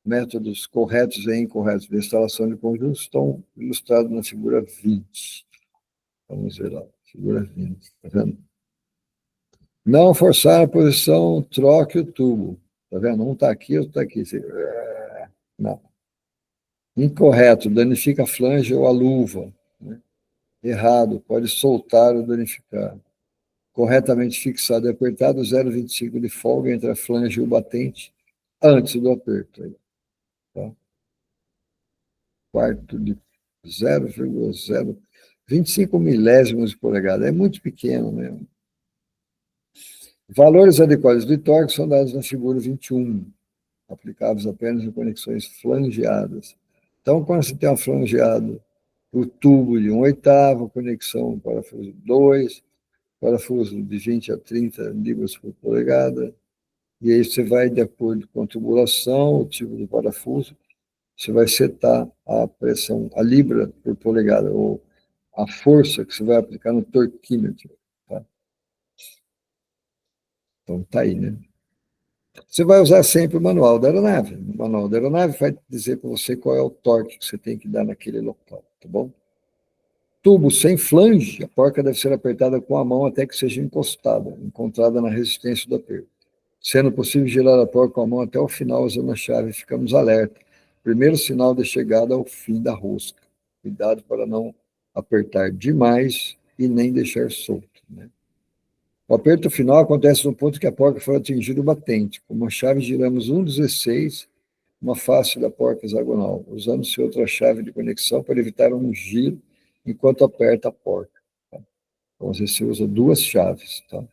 Métodos corretos e incorretos de instalação de conjuntos estão ilustrados na figura 20. Vamos ver lá, figura 20. Tá vendo? Não forçar a posição, troque o tubo. Tá vendo? Um está aqui, outro está aqui. Não. Incorreto, danifica a flange ou a luva. Né? Errado, pode soltar ou danificar. Corretamente fixado e apertado, 0,25 de folga entre a flange e o batente antes do aperto. Tá? Quarto de 0,025 milésimos de polegada. É muito pequeno mesmo. Valores adequados de torque são dados na figura 21, aplicáveis apenas em conexões flangeadas. Então, quando você tem uma flangeada, o tubo de 1/8, conexão parafuso 2, parafuso de 20 a 30 libras por polegada, e aí você vai, de acordo com a tubulação, o tipo do parafuso, você vai setar a pressão, a libra por polegada, ou a força que você vai aplicar no torquímetro. Tá? Então, tá aí, né? Você vai usar sempre o manual da aeronave. O manual da aeronave vai dizer para você qual é o torque que você tem que dar naquele local, tá bom? Tubo sem flange, a porca deve ser apertada com a mão até que seja encostada, encontrada na resistência do aperto. Sendo possível girar a porca com a mão até o final usando a chave, ficamos alerta. Primeiro sinal de chegada ao fim da rosca. Cuidado para não apertar demais e nem deixar solto, né? O aperto final acontece no ponto que a porca for atingir o batente. Com uma chave, giramos 1/16, uma face da porca hexagonal, usando-se outra chave de conexão para evitar um giro enquanto aperta a porca. Tá? Então, você usa duas chaves. Tá?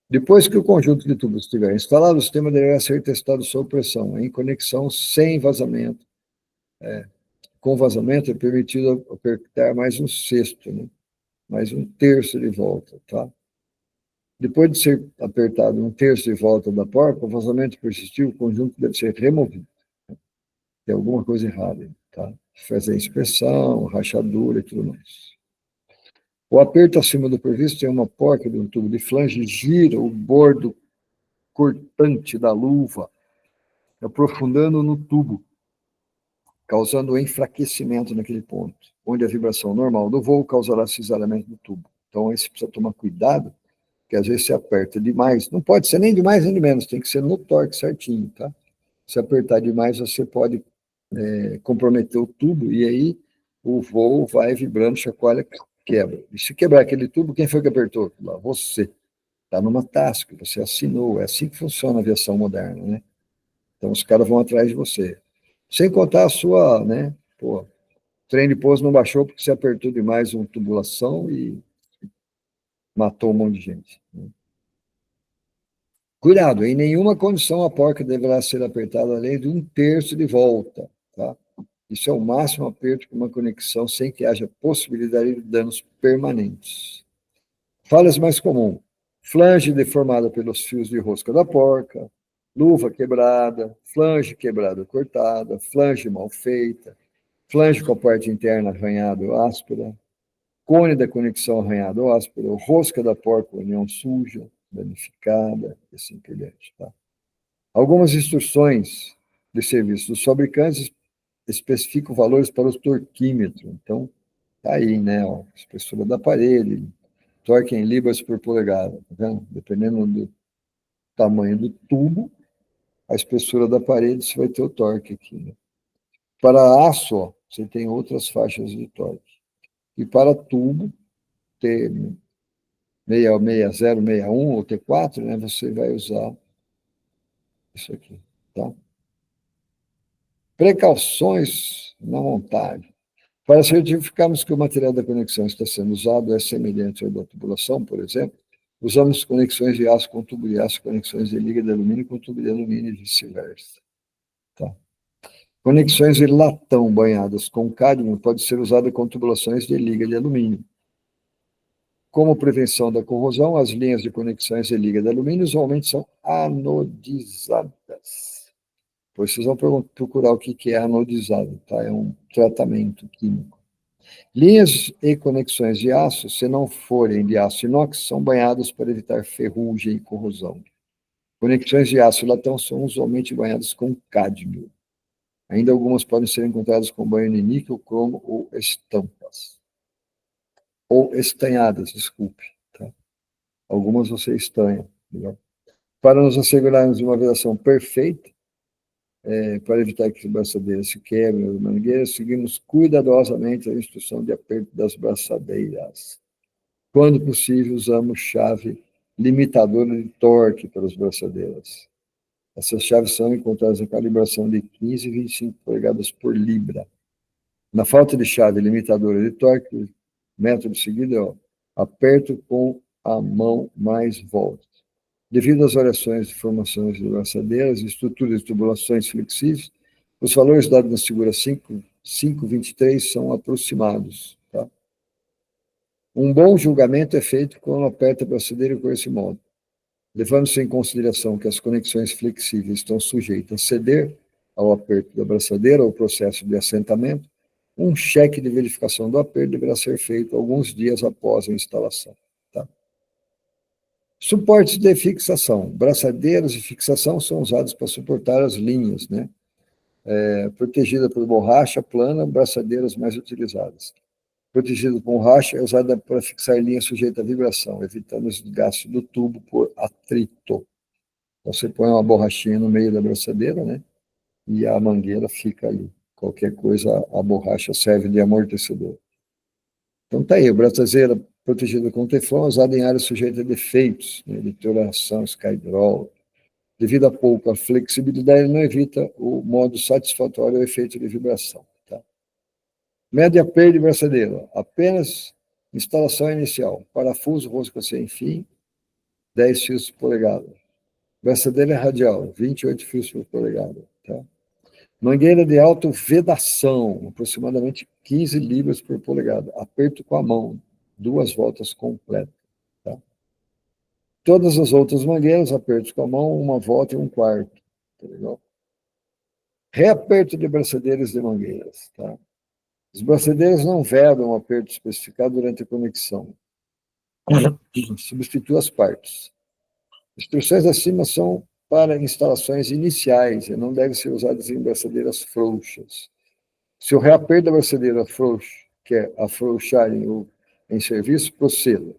Depois que o conjunto de tubos estiver instalado, o sistema deverá ser testado sob pressão, em conexão sem vazamento. Com vazamento, é permitido apertar mais um sexto, né? Mais um terço de volta. Tá? Depois de ser apertado um terço de volta da porca, o vazamento persistiu, o conjunto deve ser removido. Tem alguma coisa errada, tá? Fazer inspeção, rachadura e tudo mais. O aperto acima do previsto tem uma porca de um tubo de flange, gira o bordo cortante da luva, aprofundando no tubo, causando enfraquecimento naquele ponto, onde a vibração normal do voo causará cisalhamento do tubo. Então, aí você precisa tomar cuidado, que às vezes você aperta demais. Não pode ser nem de mais nem de menos, tem que ser no torque certinho, tá? Se apertar demais, você pode comprometer o tubo e aí o voo vai vibrando, chacoalha, quebra. E se quebrar aquele tubo, quem foi que apertou? Lá, você. Está numa task, você assinou. É assim que funciona a aviação moderna, né? Então os caras vão atrás de você. Sem contar a sua, né? Pô, trem de pouso não baixou porque você apertou demais uma tubulação e matou um monte de gente. Né? Cuidado, em nenhuma condição a porca deverá ser apertada além de um terço de volta, tá? Isso é o máximo aperto de uma conexão sem que haja possibilidade de danos permanentes. Falhas mais comuns: flange deformada pelos fios de rosca da porca, luva quebrada, flange quebrada ou cortada, flange mal feita, flange com a parte interna arranhada ou áspera, cone da conexão arranhada ou áspera, rosca da porca ou união suja, danificada, e assim por diante. Tá? Algumas instruções de serviço dos fabricantes especificam valores para o torquímetro. Então, tá aí, né? Ó, espessura da parede, torque em libras por polegada, tá vendo? Dependendo do tamanho do tubo, a espessura da parede, você vai ter o torque aqui. Né? Para aço, ó, você tem outras faixas de torque. E para tubo, T 60, 61 ou T4, né, você vai usar isso aqui. Tá? Precauções na montagem. Para certificarmos que o material da conexão está sendo usado é semelhante ao da tubulação, por exemplo, usamos conexões de aço com tubo de aço, conexões de liga de alumínio com tubo de alumínio e vice-versa. Tá? Conexões de latão banhadas com cádmio pode ser usada com tubulações de liga de alumínio. Como prevenção da corrosão, as linhas de conexões de liga de alumínio usualmente são anodizadas. Pois vocês vão procurar o que é anodizado, tá? É um tratamento químico. Linhas e conexões de aço, se não forem de aço inox, são banhadas para evitar ferrugem e corrosão. Conexões de aço e latão são usualmente banhadas com cádmio. Ainda algumas podem ser encontradas com banho de níquel, cromo ou estampas. Ou estanhadas, desculpe. Tá? Algumas você estanha. Entendeu? Para nos assegurarmos de uma vedação perfeita, para evitar que as braçadeiras se quebrem ou mangueiras, seguimos cuidadosamente a instrução de aperto das braçadeiras. Quando possível, usamos chave limitadora de torque para as braçadeiras. Essas chaves são encontradas na calibração de 15 e 25 polegadas por libra. Na falta de chave limitadora de torque, o método seguido é aperto com a mão mais volta. Devido às variações de formações de braçadeiras e estruturas de tubulações flexíveis, os valores dados na figura 5.23 são aproximados. Tá? Um bom julgamento é feito quando aperta a braçadeira com esse modo. Levando-se em consideração que as conexões flexíveis estão sujeitas a ceder ao aperto da braçadeira ou processo de assentamento, um cheque de verificação do aperto deverá ser feito alguns dias após a instalação. Tá? Suportes de fixação. Braçadeiras de fixação são usados para suportar as linhas, né? Protegida por borracha plana, braçadeiras mais utilizadas. Protegida por borracha é usada para fixar linha sujeita à vibração, evitando o desgaste do tubo por atrito. Então, você põe uma borrachinha no meio da braçadeira, né? E a mangueira fica ali. Qualquer coisa, a borracha serve de amortecedor. Então, tá aí, a braçadeira protegida com teflon, usada em áreas sujeitas a defeitos, né? Deterioração, skydroll. Devido a pouca flexibilidade, não evita o modo satisfatório ou efeito de vibração. Tá? Média perda de braçadeira, apenas instalação inicial. Parafuso, rosca sem fim, 10 fios por polegada. Braçadeira radial, 28 fios por polegada. Tá? Mangueira de autovedação, aproximadamente 15 libras por polegada. Aperto com a mão, 2 voltas completas. Tá? Todas as outras mangueiras, apertos com a mão, 1 volta e 1/4. Tá legal? Reaperto de braçadeiras de mangueiras. Tá? As braçadeiras não vedam o aperto especificado durante a conexão. Substitua as partes. Instruções acima são para instalações iniciais e não devem ser usadas em braçadeiras frouxas. Se o reaperto da braçadeira frouxa quer afrouxar em serviço, proceda.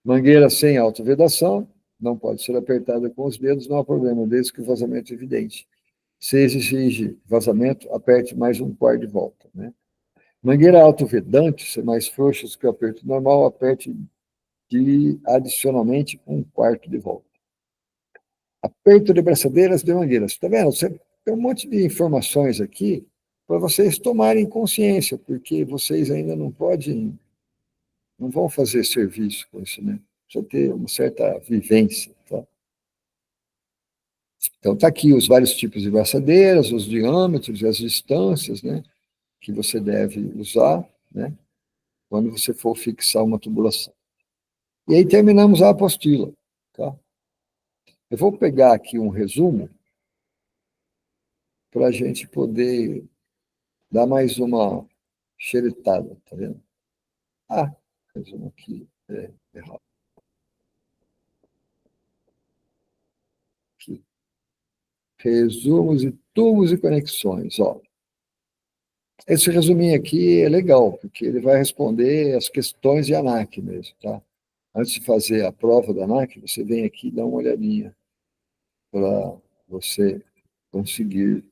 Mangueira sem autovedação não pode ser apertada com os dedos, não há problema, desde que o vazamento é evidente. Se exige vazamento, aperte mais 1/4 de volta. Né? Mangueira autovedante, se mais frouxa que o aperto normal, aperte adicionalmente 1/4 de volta. Aperto de braçadeiras de mangueiras. Está vendo? Você tem um monte de informações aqui para vocês tomarem consciência, porque vocês ainda não vão fazer serviço com isso, né? Precisa ter uma certa vivência. Tá? Então, está aqui os vários tipos de braçadeiras, os diâmetros e as distâncias, né? que você deve usar, né, quando você for fixar uma tubulação. E aí terminamos a apostila. Tá? Eu vou pegar aqui um resumo para a gente poder dar mais uma xeretada, tá vendo? Resumo aqui errado. Aqui. Resumos e tubos e conexões. Ó. Esse resuminho aqui é legal, porque ele vai responder as questões de ANAC mesmo, tá? Antes de fazer a prova da ANAC, você vem aqui e dá uma olhadinha para você conseguir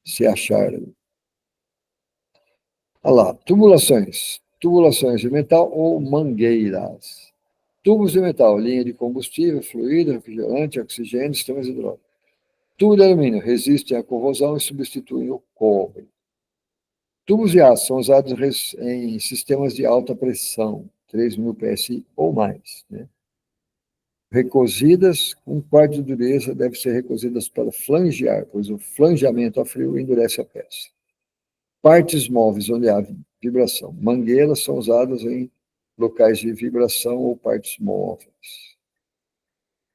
se achar. Olha lá, tubulações. Tubulações de metal ou mangueiras. Tubos de metal, linha de combustível, fluido, refrigerante, oxigênio, sistemas hidráulicos. Tubo de alumínio, resistem à corrosão e substituem o cobre. Tubos de aço são usados em sistemas de alta pressão, 3.000 PSI ou mais. Né? Recosidas, com quarto de dureza, devem ser recosidas para flangear, pois o flangeamento a frio endurece a peça. Partes móveis onde há vibração. Mangueiras são usadas em locais de vibração ou partes móveis.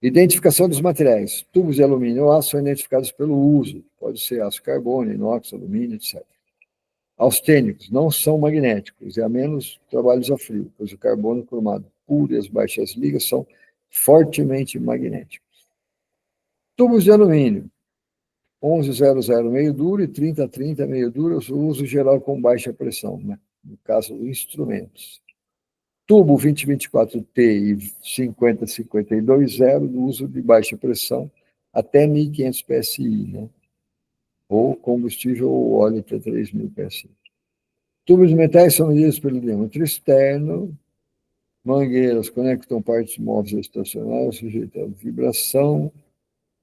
Identificação dos materiais. Tubos de alumínio ou aço são identificados pelo uso. Pode ser aço carbono, inox, alumínio, etc. Austênicos não são magnéticos, e há menos trabalhos a frio, pois o carbono cromado puro e as baixas ligas são fortemente magnéticos. Tubos de alumínio. 1100 meio duro e 3030 meio duro, uso geral com baixa pressão, né? No caso dos instrumentos. Tubo 2024T e 5052.0, do uso de baixa pressão, até 1.500 PSI, né? Ou combustível ou óleo até 3.000 PSI. Tubos de metais são medidos pelo diâmetro externo. Mangueiras conectam partes móveis estacionárias sujeitas à vibração.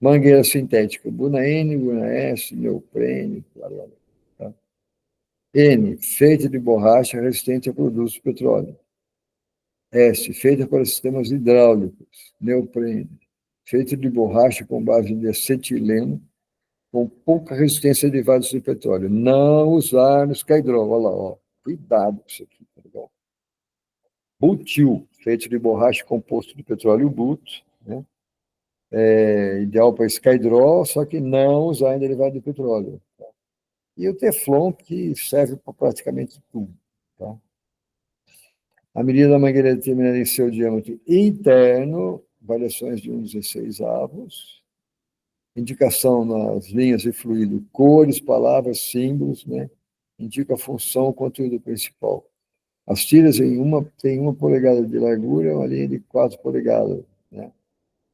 Mangueira sintética, Buna N, Buna S, neoprene, blá, blá, blá, tá? N, feita de borracha resistente a produtos de petróleo. S, feita para sistemas hidráulicos, neoprene. Feita de borracha com base de acetileno, com pouca resistência a derivados de petróleo. Não usar no Skydrol, olha lá, ó. Cuidado com isso aqui, tá legal? Butil, feito de borracha composto de petróleo bruto, né? Ideal para Skydrol, só que não usar em derivado de petróleo. Tá? E o Teflon, que serve para praticamente tudo. Tá? A medida da mangueira é determinada em seu diâmetro interno, variações de 1/16avos, indicação nas linhas de fluido, cores, palavras, símbolos, né? Indica a função, o conteúdo principal. As tiras têm 1 polegada de largura, uma linha de 4 polegadas. Né?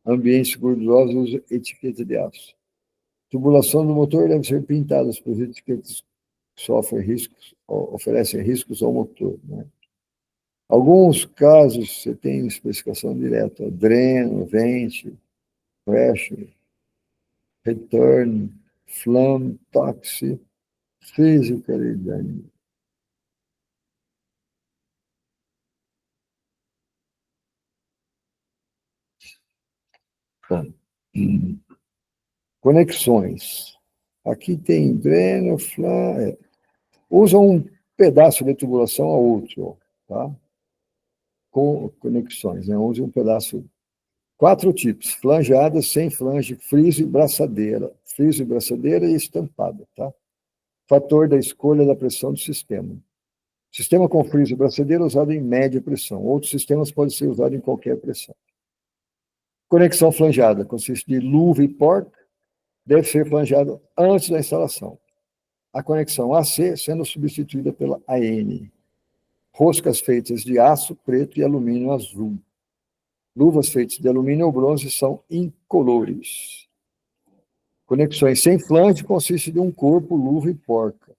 Ambientes gordurosos usa etiqueta de aço. Tubulação do motor deve ser pintada, pois etiquetas sofrem riscos, oferecem riscos ao motor. Né? Alguns casos você tem especificação direta: dreno, vente, pressure, return, flame, toxic, physically dynamic. Bom, conexões. Aqui tem dreno, flame. Usam um pedaço de tubulação a outro, tá? Com conexões, né? Use um pedaço. 4 tipos: flangeada, sem flange, friso e braçadeira. Friso e braçadeira e estampada, tá? Fator da escolha da pressão do sistema. Sistema com friso e braçadeira usado em média pressão. Outros sistemas podem ser usados em qualquer pressão. Conexão flangeada consiste de luva e porca. Deve ser flangeado antes da instalação. A conexão AC sendo substituída pela AN. Roscas feitas de aço preto e alumínio azul. Luvas feitas de alumínio ou bronze são incolores. Conexões sem flange consiste de um corpo, luva e porca.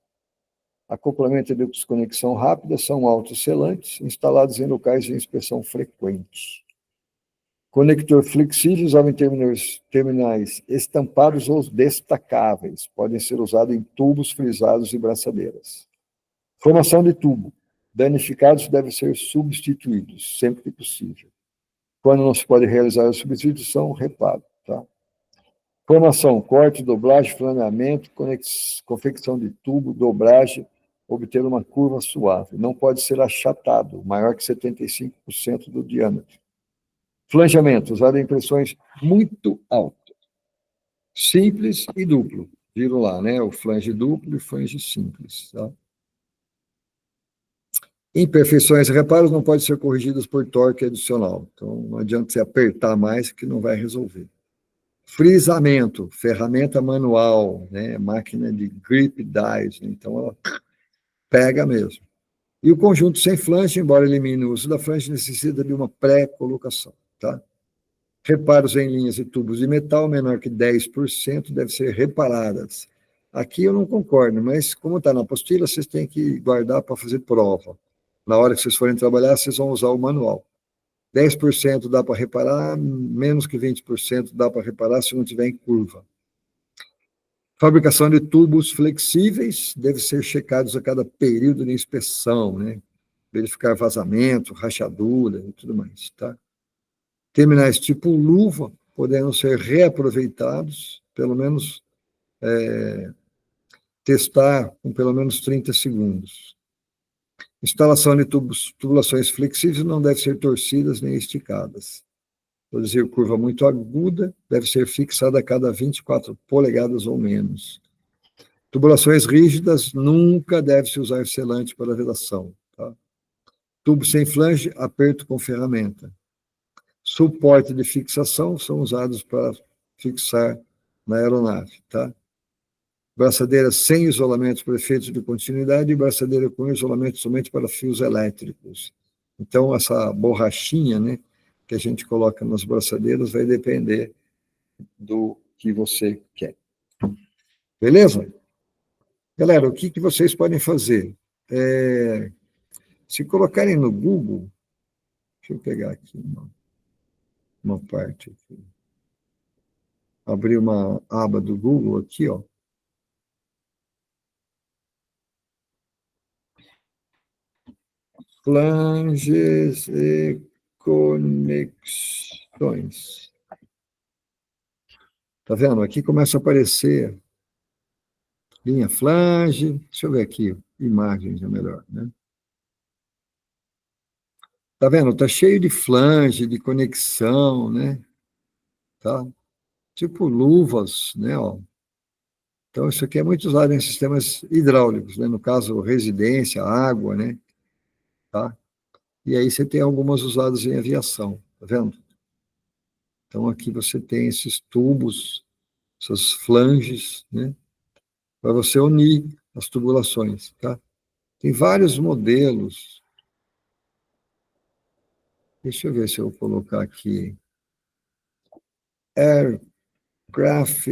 Acoplamento de desconexão rápida são autosselantes, instalados em locais de inspeção frequente. Conector flexível usado em terminais estampados ou destacáveis. Podem ser usados em tubos frisados e braçadeiras. Formação de tubo. Danificados devem ser substituídos, sempre que possível. Quando não se pode realizar a substituição, reparo. Tá? Formação, corte, dobragem, flameamento, confecção de tubo, dobragem, obter uma curva suave. Não pode ser achatado, maior que 75% do diâmetro. Flangeamento, usado em pressões muito altas. Simples e duplo. Viram lá, né? O flange duplo e o flange simples. Tá? Imperfeições e reparos não podem ser corrigidas por torque adicional. Então, não adianta você apertar mais que não vai resolver. Frisamento, ferramenta manual, né? Máquina de grip dies. Né? Então, ela pega mesmo. E o conjunto sem flange, embora elimine o uso da flange, necessita de uma pré-colocação. Tá? Reparos em linhas e tubos de metal menor que 10% devem ser reparadas. Aqui eu não concordo, mas como está na apostila, vocês têm que guardar para fazer prova. Na hora que vocês forem trabalhar, vocês vão usar o manual. 10% dá para reparar, menos que 20% dá para reparar se não tiver em curva. Fabricação de tubos flexíveis deve ser checados a cada período de inspeção, né? Verificar vazamento, rachadura e tudo mais, tá? Terminais tipo luva podendo ser reaproveitados, pelo menos testar com pelo menos 30 segundos. Instalação de tubulações flexíveis não deve ser torcidas nem esticadas. Produzir curva muito aguda deve ser fixada a cada 24 polegadas ou menos. Tubulações rígidas nunca deve-se usar selante para vedação. Tá? Tubo sem flange, aperto com ferramenta. Suporte de fixação são usados para fixar na aeronave. Tá? Braçadeira sem isolamento para efeitos de continuidade e braçadeira com isolamento somente para fios elétricos. Então, essa borrachinha, né, que a gente coloca nas braçadeiras vai depender do que você quer. Beleza? Galera, o que vocês podem fazer? Se colocarem no Google, deixa eu pegar aqui uma parte. Aqui. Abrir uma aba do Google aqui, ó. Flanges e conexões. Tá vendo? Aqui começa a aparecer linha flange. Deixa eu ver aqui, imagens é melhor, né? Tá vendo? Tá cheio de flange, de conexão, né? Tá? Tipo luvas, né? Ó. Então, isso aqui é muito usado em sistemas hidráulicos, né? No caso, residência, água, né? Tá? E aí você tem algumas usadas em aviação, tá vendo? Então, aqui você tem esses tubos, essas flanges, né? Para você unir as tubulações, tá? Tem vários modelos. Deixa eu ver se eu vou colocar aqui. Aircraft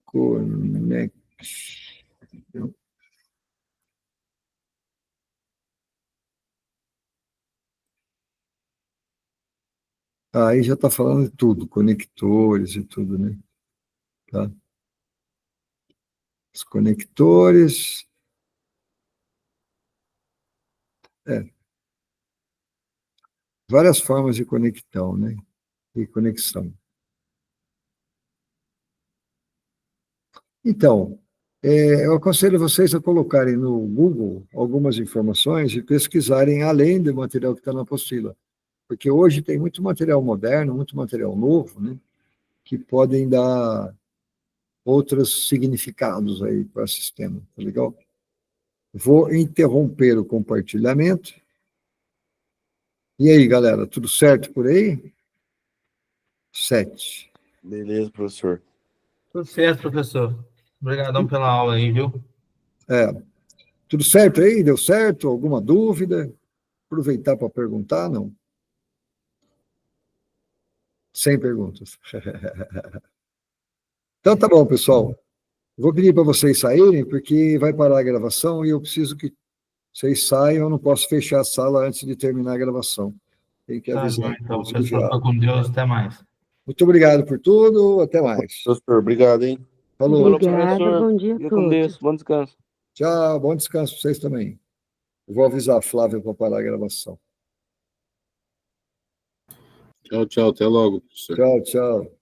Connection. Aí já está falando de tudo, conectores e tudo, né? Tá? Os conectores. Várias formas de conectão, né? E conexão. Então, eu aconselho vocês a colocarem no Google algumas informações e pesquisarem além do material que está na apostila. Porque hoje tem muito material moderno, muito material novo, né? Que podem dar outros significados aí para o sistema, tá legal? Vou interromper o compartilhamento. E aí, galera, tudo certo por aí? 7. Beleza, professor. Tudo certo, professor. Obrigadão pela aula aí, viu? Tudo certo aí? Deu certo? Alguma dúvida? Aproveitar para perguntar, não? Sem perguntas. Então tá bom, pessoal. Vou pedir para vocês saírem, porque vai parar a gravação e eu preciso que vocês saiam. Eu não posso fechar a sala antes de terminar a gravação. Tem que Tá avisar bom, então, todos professor. já. Fica com Deus. Até mais. Muito obrigado por tudo. Até mais. Professor, obrigado, hein? Falou. Falou, Obrigada, professor. bom dia a Fica com Deus. todos. Bom descanso. Tchau. Bom descanso para vocês também. Eu vou avisar a Flávia para parar a gravação. Tchau, tchau. Até logo, professor. Tchau, tchau.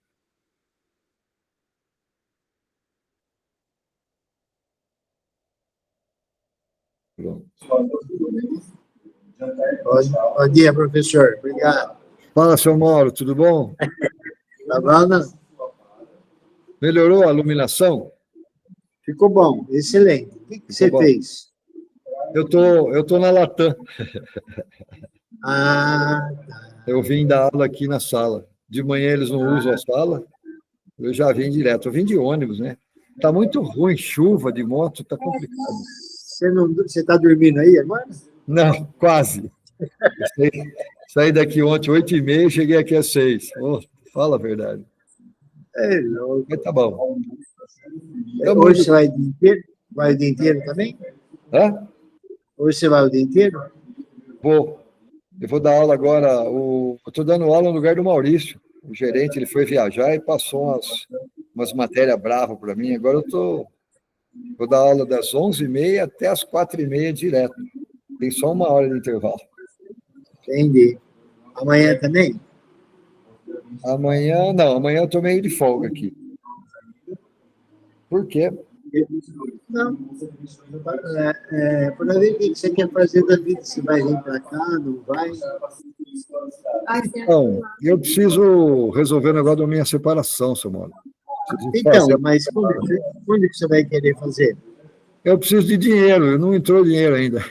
Pronto. Bom dia, professor. Obrigado. Fala, seu Mauro, tudo bom? Tá bom, não? Melhorou a iluminação? Ficou bom, excelente. O que você bom. fez? Eu tô na Latam. Ah, Eu vim dar aula aqui na sala. De manhã eles não usam a sala. Eu já vim direto. Eu vim de ônibus, né? Tá muito ruim, chuva de moto, tá complicado. você está dormindo aí agora? Não, quase. Eu saí daqui ontem, 8h30, cheguei aqui às 6. Oh, fala a verdade. É louco. Mas tá bom. Hoje você vai o dia inteiro? Vai o dia inteiro também? Hã? Hoje você vai o dia inteiro? Vou. Eu vou dar aula agora. Eu estou dando aula no lugar do Maurício. O gerente, ele foi viajar e passou umas matérias bravas para mim. Agora vou dar aula das 11h30 até as 4h30 direto. Tem só 1 hora de intervalo. Entendi. Amanhã também? Amanhã, não. Amanhã eu estou meio de folga aqui. Por quê? Não. Para ver o que você quer fazer da vida. Se vai vir para cá, não vai? Então, eu preciso resolver o negócio da minha separação, seu Mauro. Então, mas quando que você vai querer fazer? Eu preciso de dinheiro, não entrou dinheiro ainda.